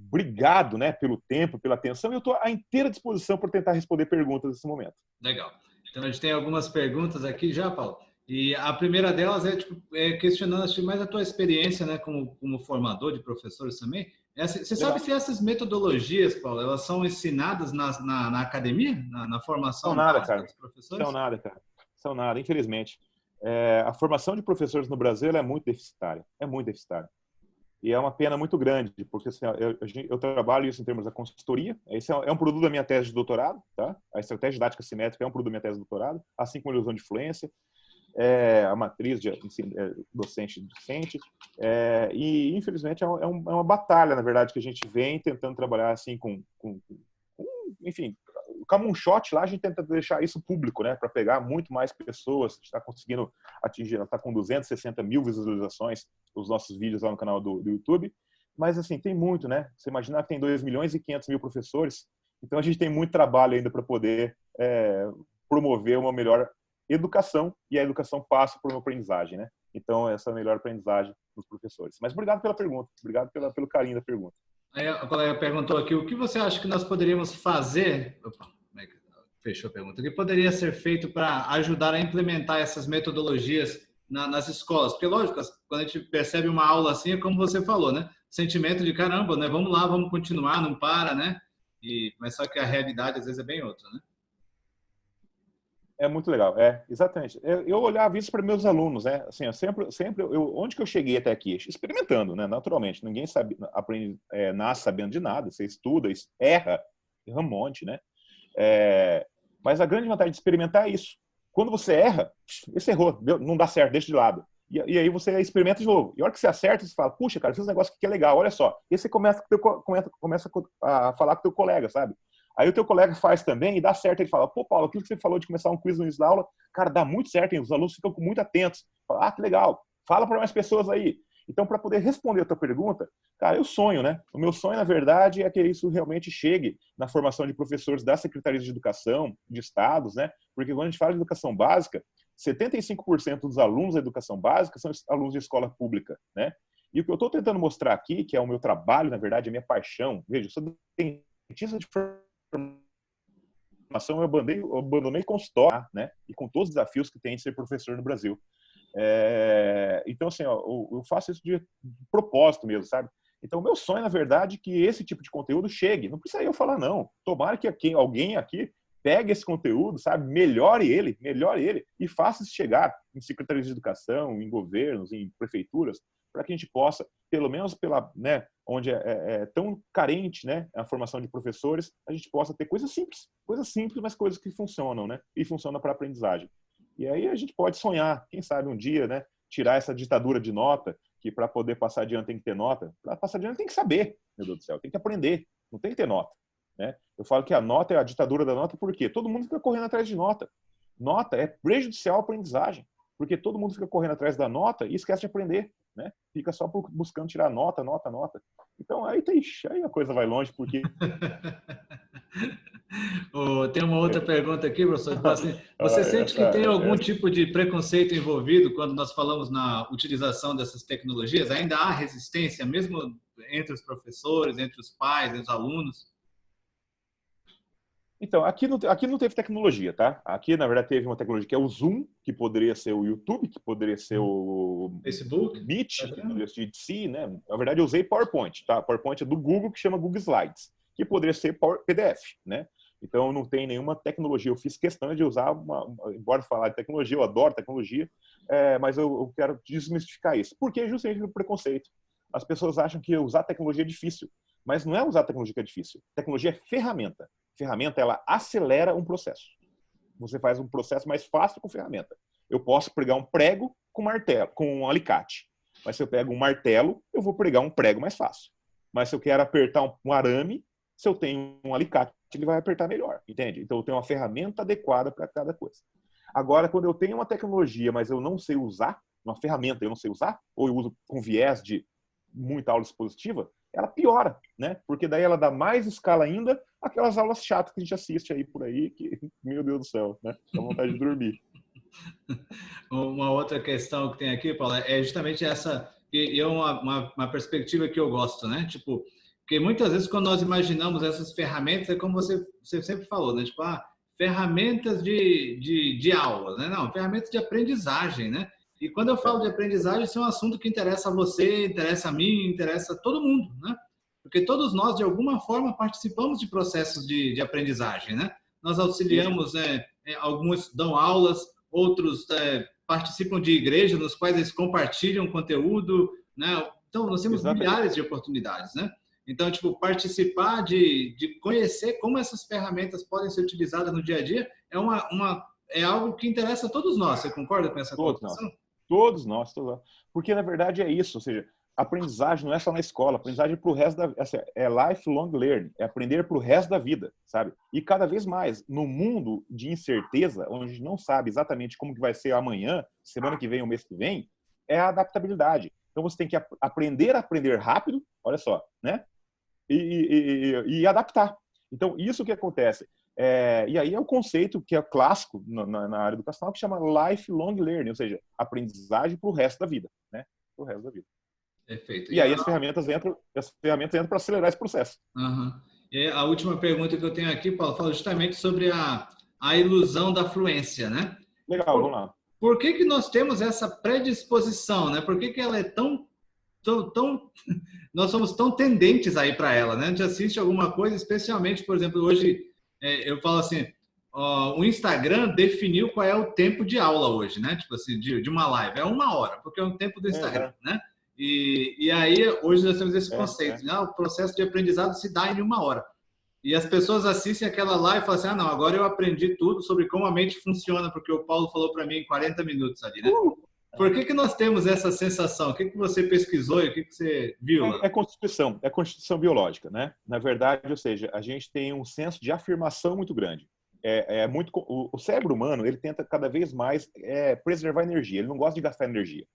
Obrigado, né, pelo tempo, pela atenção, e eu estou à inteira disposição para tentar responder perguntas nesse momento. Legal. Então, a gente tem algumas perguntas aqui já, Paulo. E a primeira delas é questionando mais a tua experiência, né, como formador de professores também. Você sabe se essas metodologias, Paulo, elas são ensinadas na academia, na formação básica dos professores? São nada, cara. São nada, infelizmente. A formação de professores no Brasil é muito deficitária. É muito deficitária. E é uma pena muito grande, porque assim, eu trabalho isso em termos da consultoria. Esse é um produto da minha tese de doutorado, tá? A estratégia didática simétrica é um produto da minha tese de doutorado, assim como a ilusão de fluência, a matriz de docente-docente. E, infelizmente, é uma batalha, na verdade, que a gente vem tentando trabalhar assim enfim, Camunshot lá a gente tenta deixar isso público, né? Para pegar muito mais pessoas. A gente está conseguindo atingir, está com 260 mil visualizações os nossos vídeos lá no canal do YouTube. Mas, assim, tem muito, né? Você imaginar que tem 2 milhões e 500 mil professores, então a gente tem muito trabalho ainda para poder promover uma melhor educação, e a educação passa por uma aprendizagem, né? Então, essa melhor aprendizagem dos professores. Mas obrigado pela pergunta, obrigado pelo carinho da pergunta. Aí a colega perguntou aqui, o que você acha que nós poderíamos fazer... Opa, fechou a pergunta. O que poderia ser feito para ajudar a implementar essas metodologias nas escolas? Porque, lógico, quando a gente percebe uma aula assim, é como você falou, né? Sentimento de caramba, né? Vamos lá, vamos continuar, não para, né? Mas só que a realidade, às vezes, é bem outra, né? É muito legal, exatamente. Eu olhava isso para meus alunos, né? Assim, onde que eu cheguei até aqui? Experimentando, né? Naturalmente, ninguém sabe, aprende, nasce sabendo de nada. Você estuda, erra um monte, né? Mas a grande vantagem de experimentar é isso. Quando você erra, você errou, não dá certo, deixa de lado. E aí você experimenta de novo. E a hora que você acerta, você fala, puxa, cara, fiz um negócio que é legal, olha só. E aí você começa a falar com o teu colega, sabe? Aí o teu colega faz também e dá certo. Ele fala, pô, Paulo, aquilo que você falou de começar um quiz no início da aula, cara, dá muito certo, hein? Os alunos ficam muito atentos. Fala, ah, que legal. Fala para mais pessoas aí. Então, para poder responder a tua pergunta, cara, eu sonho, né? O meu sonho, na verdade, é que isso realmente chegue na formação de professores das secretarias de educação, de estados, né? Porque quando a gente fala de educação básica, 75% dos alunos da educação básica são alunos de escola pública, né? E o que eu estou tentando mostrar aqui, que é o meu trabalho, na verdade, a minha paixão, veja, eu sou dentista de formação, eu abandonei consultório, né? E com todos os desafios que tem de ser professor no Brasil. Então, assim, ó, eu faço isso de propósito mesmo, sabe? Então, o meu sonho, na verdade, é que esse tipo de conteúdo chegue. Não precisa eu falar, não. Tomara que alguém aqui pegue esse conteúdo, sabe? Melhore ele e faça isso chegar em secretarias de educação, em governos, em prefeituras, para que a gente possa, pelo menos né, onde é tão carente, né, a formação de professores, a gente possa ter coisas simples, mas coisas que funcionam, né? E funcionam para a aprendizagem. E aí a gente pode sonhar, quem sabe um dia, né, tirar essa ditadura de nota, que para poder passar adiante tem que ter nota. Para passar adiante tem que saber, meu Deus do céu, tem que aprender, não tem que ter nota, né? Eu falo que a nota é a ditadura da nota porque todo mundo fica correndo atrás de nota. Nota é prejudicial à aprendizagem, porque todo mundo fica correndo atrás da nota e esquece de aprender, né? Fica só buscando tirar nota. Então aí a coisa vai longe, porque... Tem uma outra pergunta aqui, professor, que fala assim, você sente que tem algum tipo de preconceito envolvido quando nós falamos na utilização dessas tecnologias? Ainda há resistência, mesmo entre os professores, entre os pais, entre os alunos? Então, aqui não teve tecnologia, tá? Aqui, na verdade, teve uma tecnologia que é o Zoom, que poderia ser o YouTube, que poderia ser o Facebook, Meet, que poderia ser o Jitsi, né? Na verdade, eu usei PowerPoint, tá? PowerPoint é do Google, que chama Google Slides, que poderia ser PDF, né? Então, não tem nenhuma tecnologia. Eu fiz questão de usar, embora falar de tecnologia, eu adoro tecnologia, mas eu quero desmistificar isso. Porque é justamente o preconceito. As pessoas acham que usar tecnologia é difícil, mas não é usar tecnologia que é difícil. Tecnologia é ferramenta. Ferramenta, ela acelera um processo. Você faz um processo mais fácil com ferramenta. Eu posso pregar um prego com martelo, com um alicate. Mas se eu pego um martelo, eu vou pregar um prego mais fácil. Mas se eu quero apertar um arame, se eu tenho um alicate, ele vai apertar melhor, entende? Então eu tenho uma ferramenta adequada para cada coisa. Agora, quando eu tenho uma tecnologia, mas eu não sei usar, uma ferramenta eu não sei usar, ou eu uso com viés de muita aula expositiva, ela piora, né? Porque daí ela dá mais escala ainda aquelas aulas chatas que a gente assiste aí por aí, que, meu Deus do céu, né? Dá vontade de dormir. Uma outra questão que tem aqui, Paulo, é justamente essa, e é uma perspectiva que eu gosto, né? Tipo, porque muitas vezes quando nós imaginamos essas ferramentas, é como você sempre falou, né? Tipo, ferramentas de aula, né? Não, ferramentas de aprendizagem, né? E quando eu falo de aprendizagem, isso é um assunto que interessa a você, interessa a mim, interessa a todo mundo, né? Porque todos nós, de alguma forma, participamos de processos de aprendizagem, né? Nós auxiliamos, alguns dão aulas, outros participam de igrejas nos quais eles compartilham conteúdo, né? Então, nós temos milhares de oportunidades, né? Então, tipo, participar de conhecer como essas ferramentas podem ser utilizadas no dia a dia é algo que interessa a todos nós. Você concorda com essa colocação? Todos nós. Porque, na verdade, é isso. Ou seja, aprendizagem não é só na escola, aprendizagem para o resto da vida, é lifelong learning, é aprender para o resto da vida, sabe? E cada vez mais, no mundo de incerteza, onde a gente não sabe exatamente como que vai ser amanhã, semana que vem, o mês que vem, é a adaptabilidade. Então você tem que aprender a aprender rápido, olha só, né? E adaptar. Então, isso que acontece. E aí é o conceito que é clássico na área educacional, que chama lifelong learning, ou seja, aprendizagem para o resto da vida, né? Para o resto da vida. Perfeito. E aí as ferramentas entram para acelerar esse processo. Uhum. E a última pergunta que eu tenho aqui, Paulo, fala justamente sobre a ilusão da fluência, né? Legal, vamos lá. Por que nós temos essa predisposição, né? Por que ela é tão nós somos tão tendentes aí para ela, né? A gente assiste alguma coisa, especialmente, por exemplo, hoje eu falo assim, o Instagram definiu qual é o tempo de aula hoje, né? Tipo assim, de uma live, é 1 hora, porque é o tempo do Instagram, né? E aí, hoje nós temos esse conceito, né? O processo de aprendizado se dá em 1 hora. E as pessoas assistem aquela live e falam assim, não, agora eu aprendi tudo sobre como a mente funciona, porque o Paulo falou para mim em 40 minutos ali, né? Por que nós temos essa sensação? O que você pesquisou e o que você viu lá? É constituição biológica, né? Na verdade, ou seja, a gente tem um senso de afirmação muito grande. O cérebro humano, ele tenta cada vez mais preservar energia, ele não gosta de gastar energia.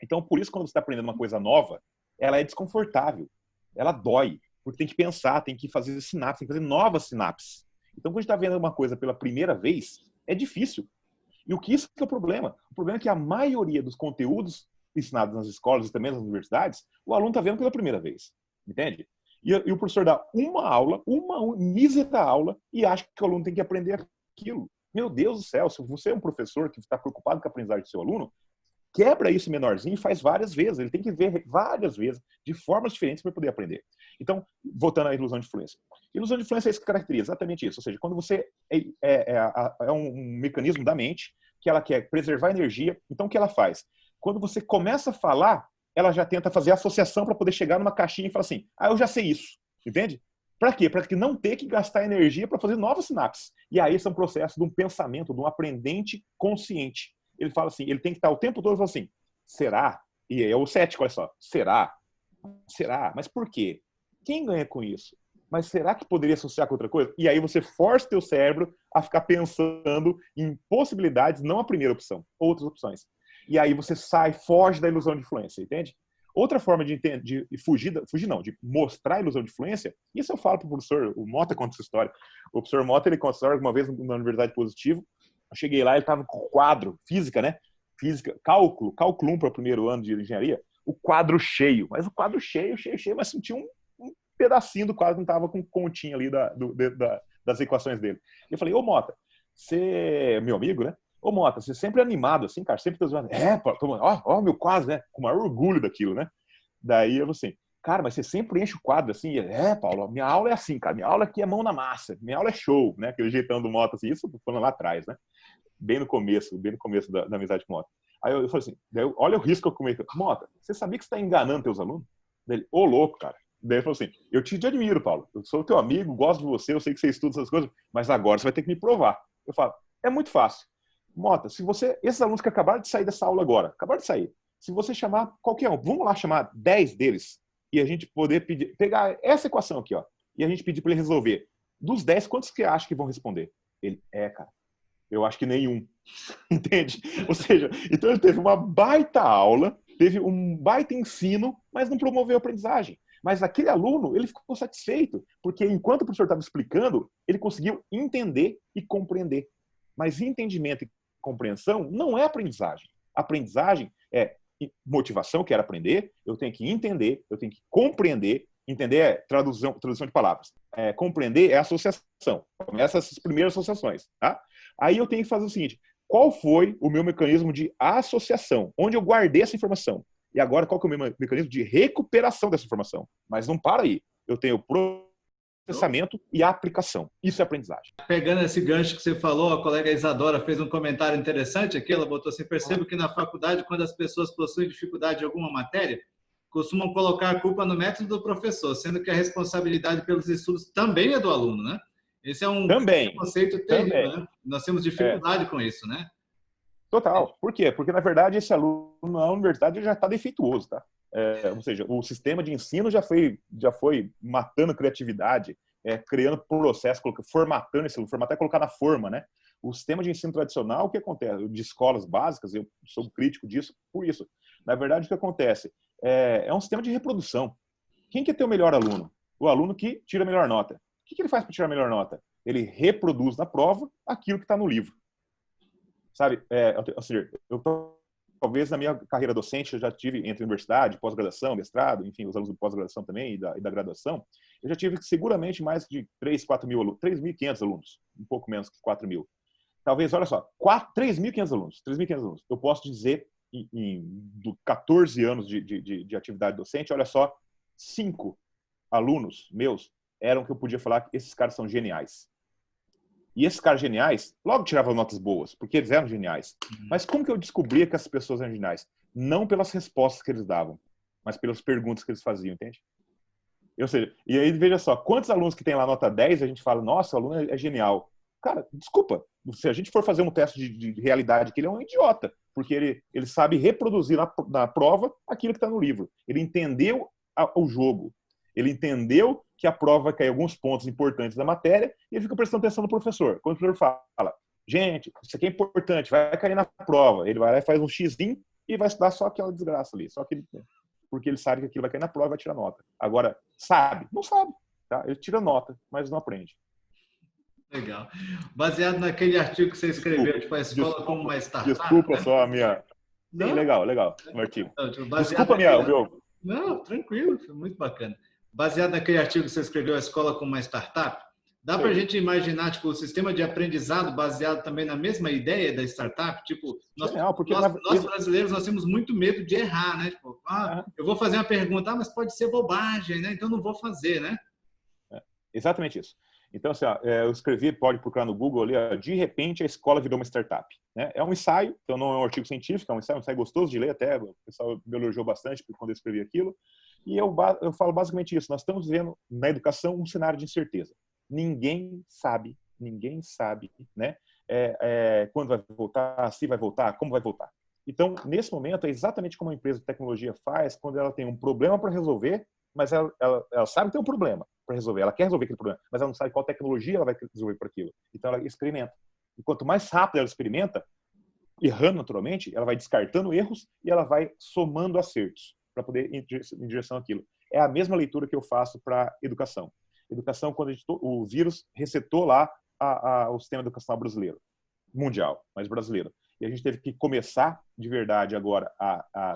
Então, por isso, quando você está aprendendo uma coisa nova, ela é desconfortável, ela dói, porque tem que pensar, tem que fazer sinapses, tem que fazer novas sinapses. Então, quando a gente está vendo uma coisa pela primeira vez, é difícil. E isso que é o problema? O problema é que a maioria dos conteúdos ensinados nas escolas e também nas universidades, o aluno está vendo pela primeira vez, entende? E o professor dá uma aula, uma mísera aula, e acha que o aluno tem que aprender aquilo. Meu Deus do céu, se você é um professor que está preocupado com a aprendizagem do seu aluno, quebra isso menorzinho e faz várias vezes. Ele tem que ver várias vezes, de formas diferentes, para poder aprender. Então, voltando à ilusão de influência. Ilusão de influência é isso que caracteriza, exatamente isso. Ou seja, quando você é um mecanismo da mente que ela quer preservar energia, então o que ela faz? Quando você começa a falar, ela já tenta fazer associação para poder chegar numa caixinha e falar assim, eu já sei isso. Entende? Para quê? Para que não ter que gastar energia para fazer novas sinapses. E aí esse é um processo de um pensamento, de um aprendente consciente. Ele fala assim, ele tem que estar o tempo todo falando assim, será? E é o cético, olha só, será? Será? Mas por quê? Quem ganha com isso? Mas será que poderia associar com outra coisa? E aí você força teu cérebro a ficar pensando em possibilidades, não a primeira opção, outras opções. E aí você foge da ilusão de influência, entende? Outra forma de mostrar a ilusão de influência, isso eu falo para o professor, o Mota conta essa história. O professor Mota, ele conta essa história uma vez na Universidade Positivo. Eu cheguei lá, ele estava com o quadro, física, né? Física, cálculo 1 para o primeiro ano de engenharia, o quadro cheio. Mas o quadro cheio, mas tinha um pedacinho do quadro que não estava com continha ali das equações dele. Eu falei, ô Mota, você é meu amigo, né? Ô Mota, você sempre é animado assim, cara, sempre tá zoando. Ó, meu quadro, né? Com o maior orgulho daquilo, né? Daí eu assim, cara, mas você sempre enche o quadro assim. Paulo, minha aula é assim, cara, minha aula aqui é mão na massa, minha aula é show, né? Aquele jeitão do Mota, assim, isso falando lá atrás, né? Bem no começo da amizade com o Mota. Aí eu falei assim, olha o risco que eu cometi. Mota, você sabia que você está enganando teus alunos? Ele, ô louco, cara. Daí ele falou assim, eu te admiro, Paulo, eu sou teu amigo, gosto de você, eu sei que você estuda essas coisas, mas agora você vai ter que me provar. Eu falo, é muito fácil. Mota, esses alunos que acabaram de sair dessa aula agora, se você chamar qualquer um, vamos lá chamar 10 deles, e a gente poder pegar essa equação aqui, ó, e a gente pedir para ele resolver. Dos 10, quantos que acha que vão responder? Ele, cara, eu acho que nenhum. Entende? Ou seja, então ele teve uma baita aula, teve um baita ensino, mas não promoveu a aprendizagem. Mas aquele aluno, ele ficou satisfeito, porque enquanto o professor estava explicando, ele conseguiu entender e compreender. Mas entendimento e compreensão não é aprendizagem. Aprendizagem é motivação, quero aprender, eu tenho que entender, eu tenho que compreender. Entender é tradução de palavras. Compreender é associação. Começa essas primeiras associações. Tá? Aí eu tenho que fazer o seguinte, qual foi o meu mecanismo de associação? Onde eu guardei essa informação? E agora, qual que é o meu mecanismo de recuperação dessa informação? Mas não para aí. Eu tenho o processamento e a aplicação. Isso é aprendizagem. Pegando esse gancho que você falou, a colega Isadora fez um comentário interessante aqui. Ela botou assim, percebo que na faculdade, quando as pessoas possuem dificuldade em alguma matéria, costumam colocar a culpa no método do professor, sendo que a responsabilidade pelos estudos também é do aluno, né? Esse é um conceito terrível, né? Nós temos dificuldade com isso, né? Total. Por quê? Porque, na verdade, esse aluno na universidade já está defeituoso, tá? ou seja, o sistema de ensino já foi matando criatividade, criando processo, formatando esse formato, até colocar na forma, né? O sistema de ensino tradicional, o que acontece? De escolas básicas, eu sou crítico disso por isso. Na verdade, o que acontece? É um sistema de reprodução. Quem quer ter o melhor aluno? O aluno que tira a melhor nota. O que ele faz para tirar a melhor nota? Ele reproduz na prova aquilo que está no livro. Sabe? Ou seja, talvez na minha carreira docente eu já tive, entre universidade, pós-graduação, mestrado, enfim, os alunos de pós-graduação também e da graduação, eu já tive seguramente mais de 4 mil alunos, 3.500 alunos, um pouco menos que 4 mil. Talvez, olha só, 3.500 alunos, 3.500 alunos. Eu posso dizer, em 14 anos de atividade docente, olha só, 5 alunos meus eram que eu podia falar que esses caras são geniais. E esses caras geniais, logo tiravam notas boas, porque eles eram geniais. Mas como que eu descobria que essas pessoas eram geniais? Não pelas respostas que eles davam, mas pelas perguntas que eles faziam, entende? Ou seja, e aí veja só, quantos alunos que tem lá nota 10, a gente fala, nossa, o aluno é genial. Cara, desculpa, se a gente for fazer um teste de realidade, que ele é um idiota, porque ele sabe reproduzir na prova aquilo que está no livro. Ele entendeu o jogo. Ele entendeu que a prova vai cair alguns pontos importantes da matéria e ele fica prestando atenção no professor. Quando o professor fala, gente, isso aqui é importante, vai cair na prova. Ele vai lá e faz um xizinho e vai estudar só aquela desgraça ali. Porque ele sabe que aquilo vai cair na prova e vai tirar nota. Agora, sabe? Não sabe. Tá? Ele tira nota, mas não aprende. Legal. Baseado naquele artigo que você escreveu, tipo, a escola como uma startup. Desculpa, né? Só a minha... Sim, legal, o artigo. Desculpa, meu... Não, tranquilo, foi muito bacana. Baseado naquele artigo que você escreveu, a escola como uma startup, dá para a gente imaginar, tipo, o sistema de aprendizado baseado também na mesma ideia da startup? Tipo, nós brasileiros, nós temos muito medo de errar, né? Tipo, eu vou fazer uma pergunta, mas pode ser bobagem, né? Então não vou fazer, né? Exatamente isso. Então, assim, eu escrevi, pode procurar no Google ali, de repente a escola virou uma startup. Né? É um ensaio, então não é um artigo científico, é um ensaio gostoso de ler até, o pessoal me elogiou bastante quando eu escrevi aquilo. E eu falo basicamente isso, nós estamos vivendo na educação um cenário de incerteza. Ninguém sabe, né? Quando vai voltar, se vai voltar, como vai voltar. Então, nesse momento, é exatamente como a empresa de tecnologia faz quando ela tem um problema para resolver, mas ela sabe que tem um problema para resolver, ela quer resolver aquele problema, mas ela não sabe qual tecnologia ela vai resolver para aquilo. Então, ela experimenta. E quanto mais rápido ela experimenta, errando naturalmente, ela vai descartando erros e ela vai somando acertos para poder ir em direção àquilo. É a mesma leitura que eu faço para educação. Educação, quando o vírus resetou lá o sistema educacional brasileiro, mundial, mas brasileiro. E a gente teve que começar de verdade agora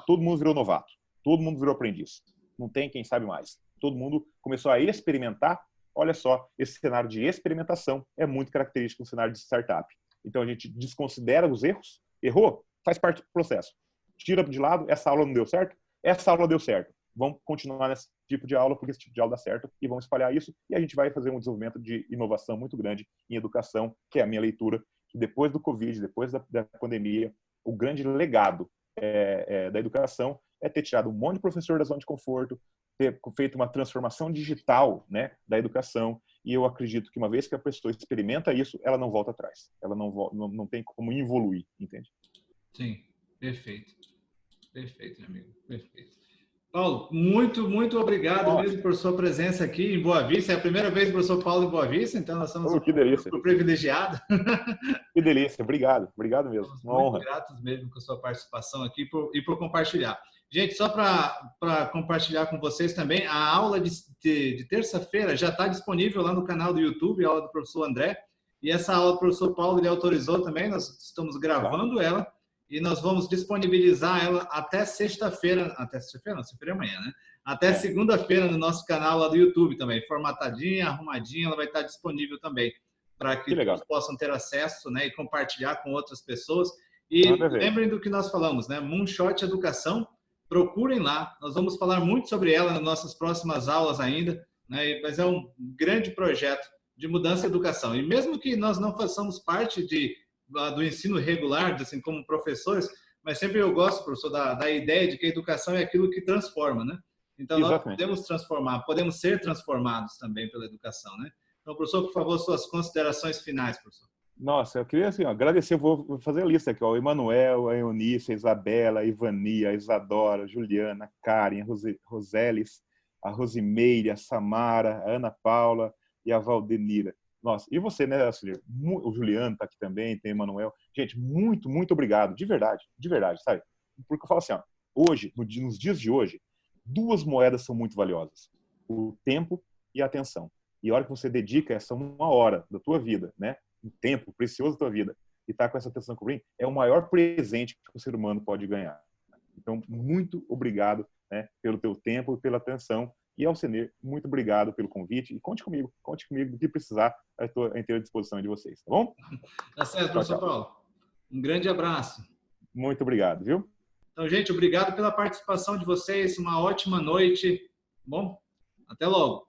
todo mundo virou novato, todo mundo virou aprendiz. Não tem quem sabe mais. Todo mundo começou a experimentar. Olha só, esse cenário de experimentação é muito característico do cenário de startup. Então a gente desconsidera os erros, errou, faz parte do processo. Tira de lado, essa aula não deu certo, essa aula deu certo. Vamos continuar nesse tipo de aula, porque esse tipo de aula dá certo, e vamos espalhar isso, e a gente vai fazer um desenvolvimento de inovação muito grande em educação, que é a minha leitura, que depois do Covid, depois da pandemia, o grande legado da educação é ter tirado um monte de professor da zona de conforto, ter feito uma transformação digital, né, da educação, e eu acredito que uma vez que a pessoa experimenta isso, ela não volta atrás. Ela não tem como evoluir, entende? Sim, perfeito. Perfeito, meu amigo, perfeito. Paulo, muito, muito obrigado mesmo por sua presença aqui em Boa Vista. É a primeira vez que o professor Paulo em Boa Vista, então nós somos um privilegiado. Que delícia, obrigado mesmo. Estamos uma honra. Muito gratos mesmo com a sua participação aqui e por compartilhar. Gente, só para compartilhar com vocês também, a aula de terça-feira já está disponível lá no canal do YouTube, a aula do professor André, e essa aula do professor Paulo ele autorizou também, nós estamos gravando ela, e nós vamos disponibilizar ela até sexta-feira, não, sexta-feira é amanhã, né? Até segunda-feira no nosso canal lá do YouTube também, formatadinha, arrumadinha, ela vai estar disponível também, para que todos possam ter acesso, né, e compartilhar com outras pessoas. E lembrem do que nós falamos, né? Moonshot Educação, procurem lá, nós vamos falar muito sobre ela nas nossas próximas aulas ainda, né? Mas é um grande projeto de mudança de educação. E mesmo que nós não façamos parte do ensino regular, assim, como professores, mas sempre eu gosto, professor, da ideia de que a educação é aquilo que transforma, né? Então, nós podemos transformar, podemos ser transformados também pela educação, né? Então, professor, por favor, suas considerações finais, professor. Nossa, eu queria assim, ó, agradecer, vou fazer a lista aqui, ó, o Emanuel, a Eunice, a Isabela, a Ivania, a Isadora, a Juliana, a Karen, a Roselis, a Rosimeire, a Samara, a Ana Paula e a Valdenira. Nossa, e você, né, Sulir? O Juliano tá aqui também, tem o Emanuel. Gente, muito, muito obrigado, de verdade, sabe? Porque eu falo assim, ó, hoje, nos dias de hoje, duas moedas são muito valiosas: o tempo e a atenção. E a hora que você dedica essa 1 hora da tua vida, né, um tempo precioso da tua vida, e tá com essa atenção cobrindo, é o maior presente que o ser humano pode ganhar. Então, muito obrigado, né, pelo teu tempo e pela atenção. E, Alcenir, muito obrigado pelo convite. E conte comigo do que precisar, eu estou à inteira disposição de vocês, tá bom? Tá certo, Tchau, professor tchau. Paulo. Um grande abraço. Muito obrigado, viu? Então, gente, obrigado pela participação de vocês. Uma ótima noite. Bom, até logo.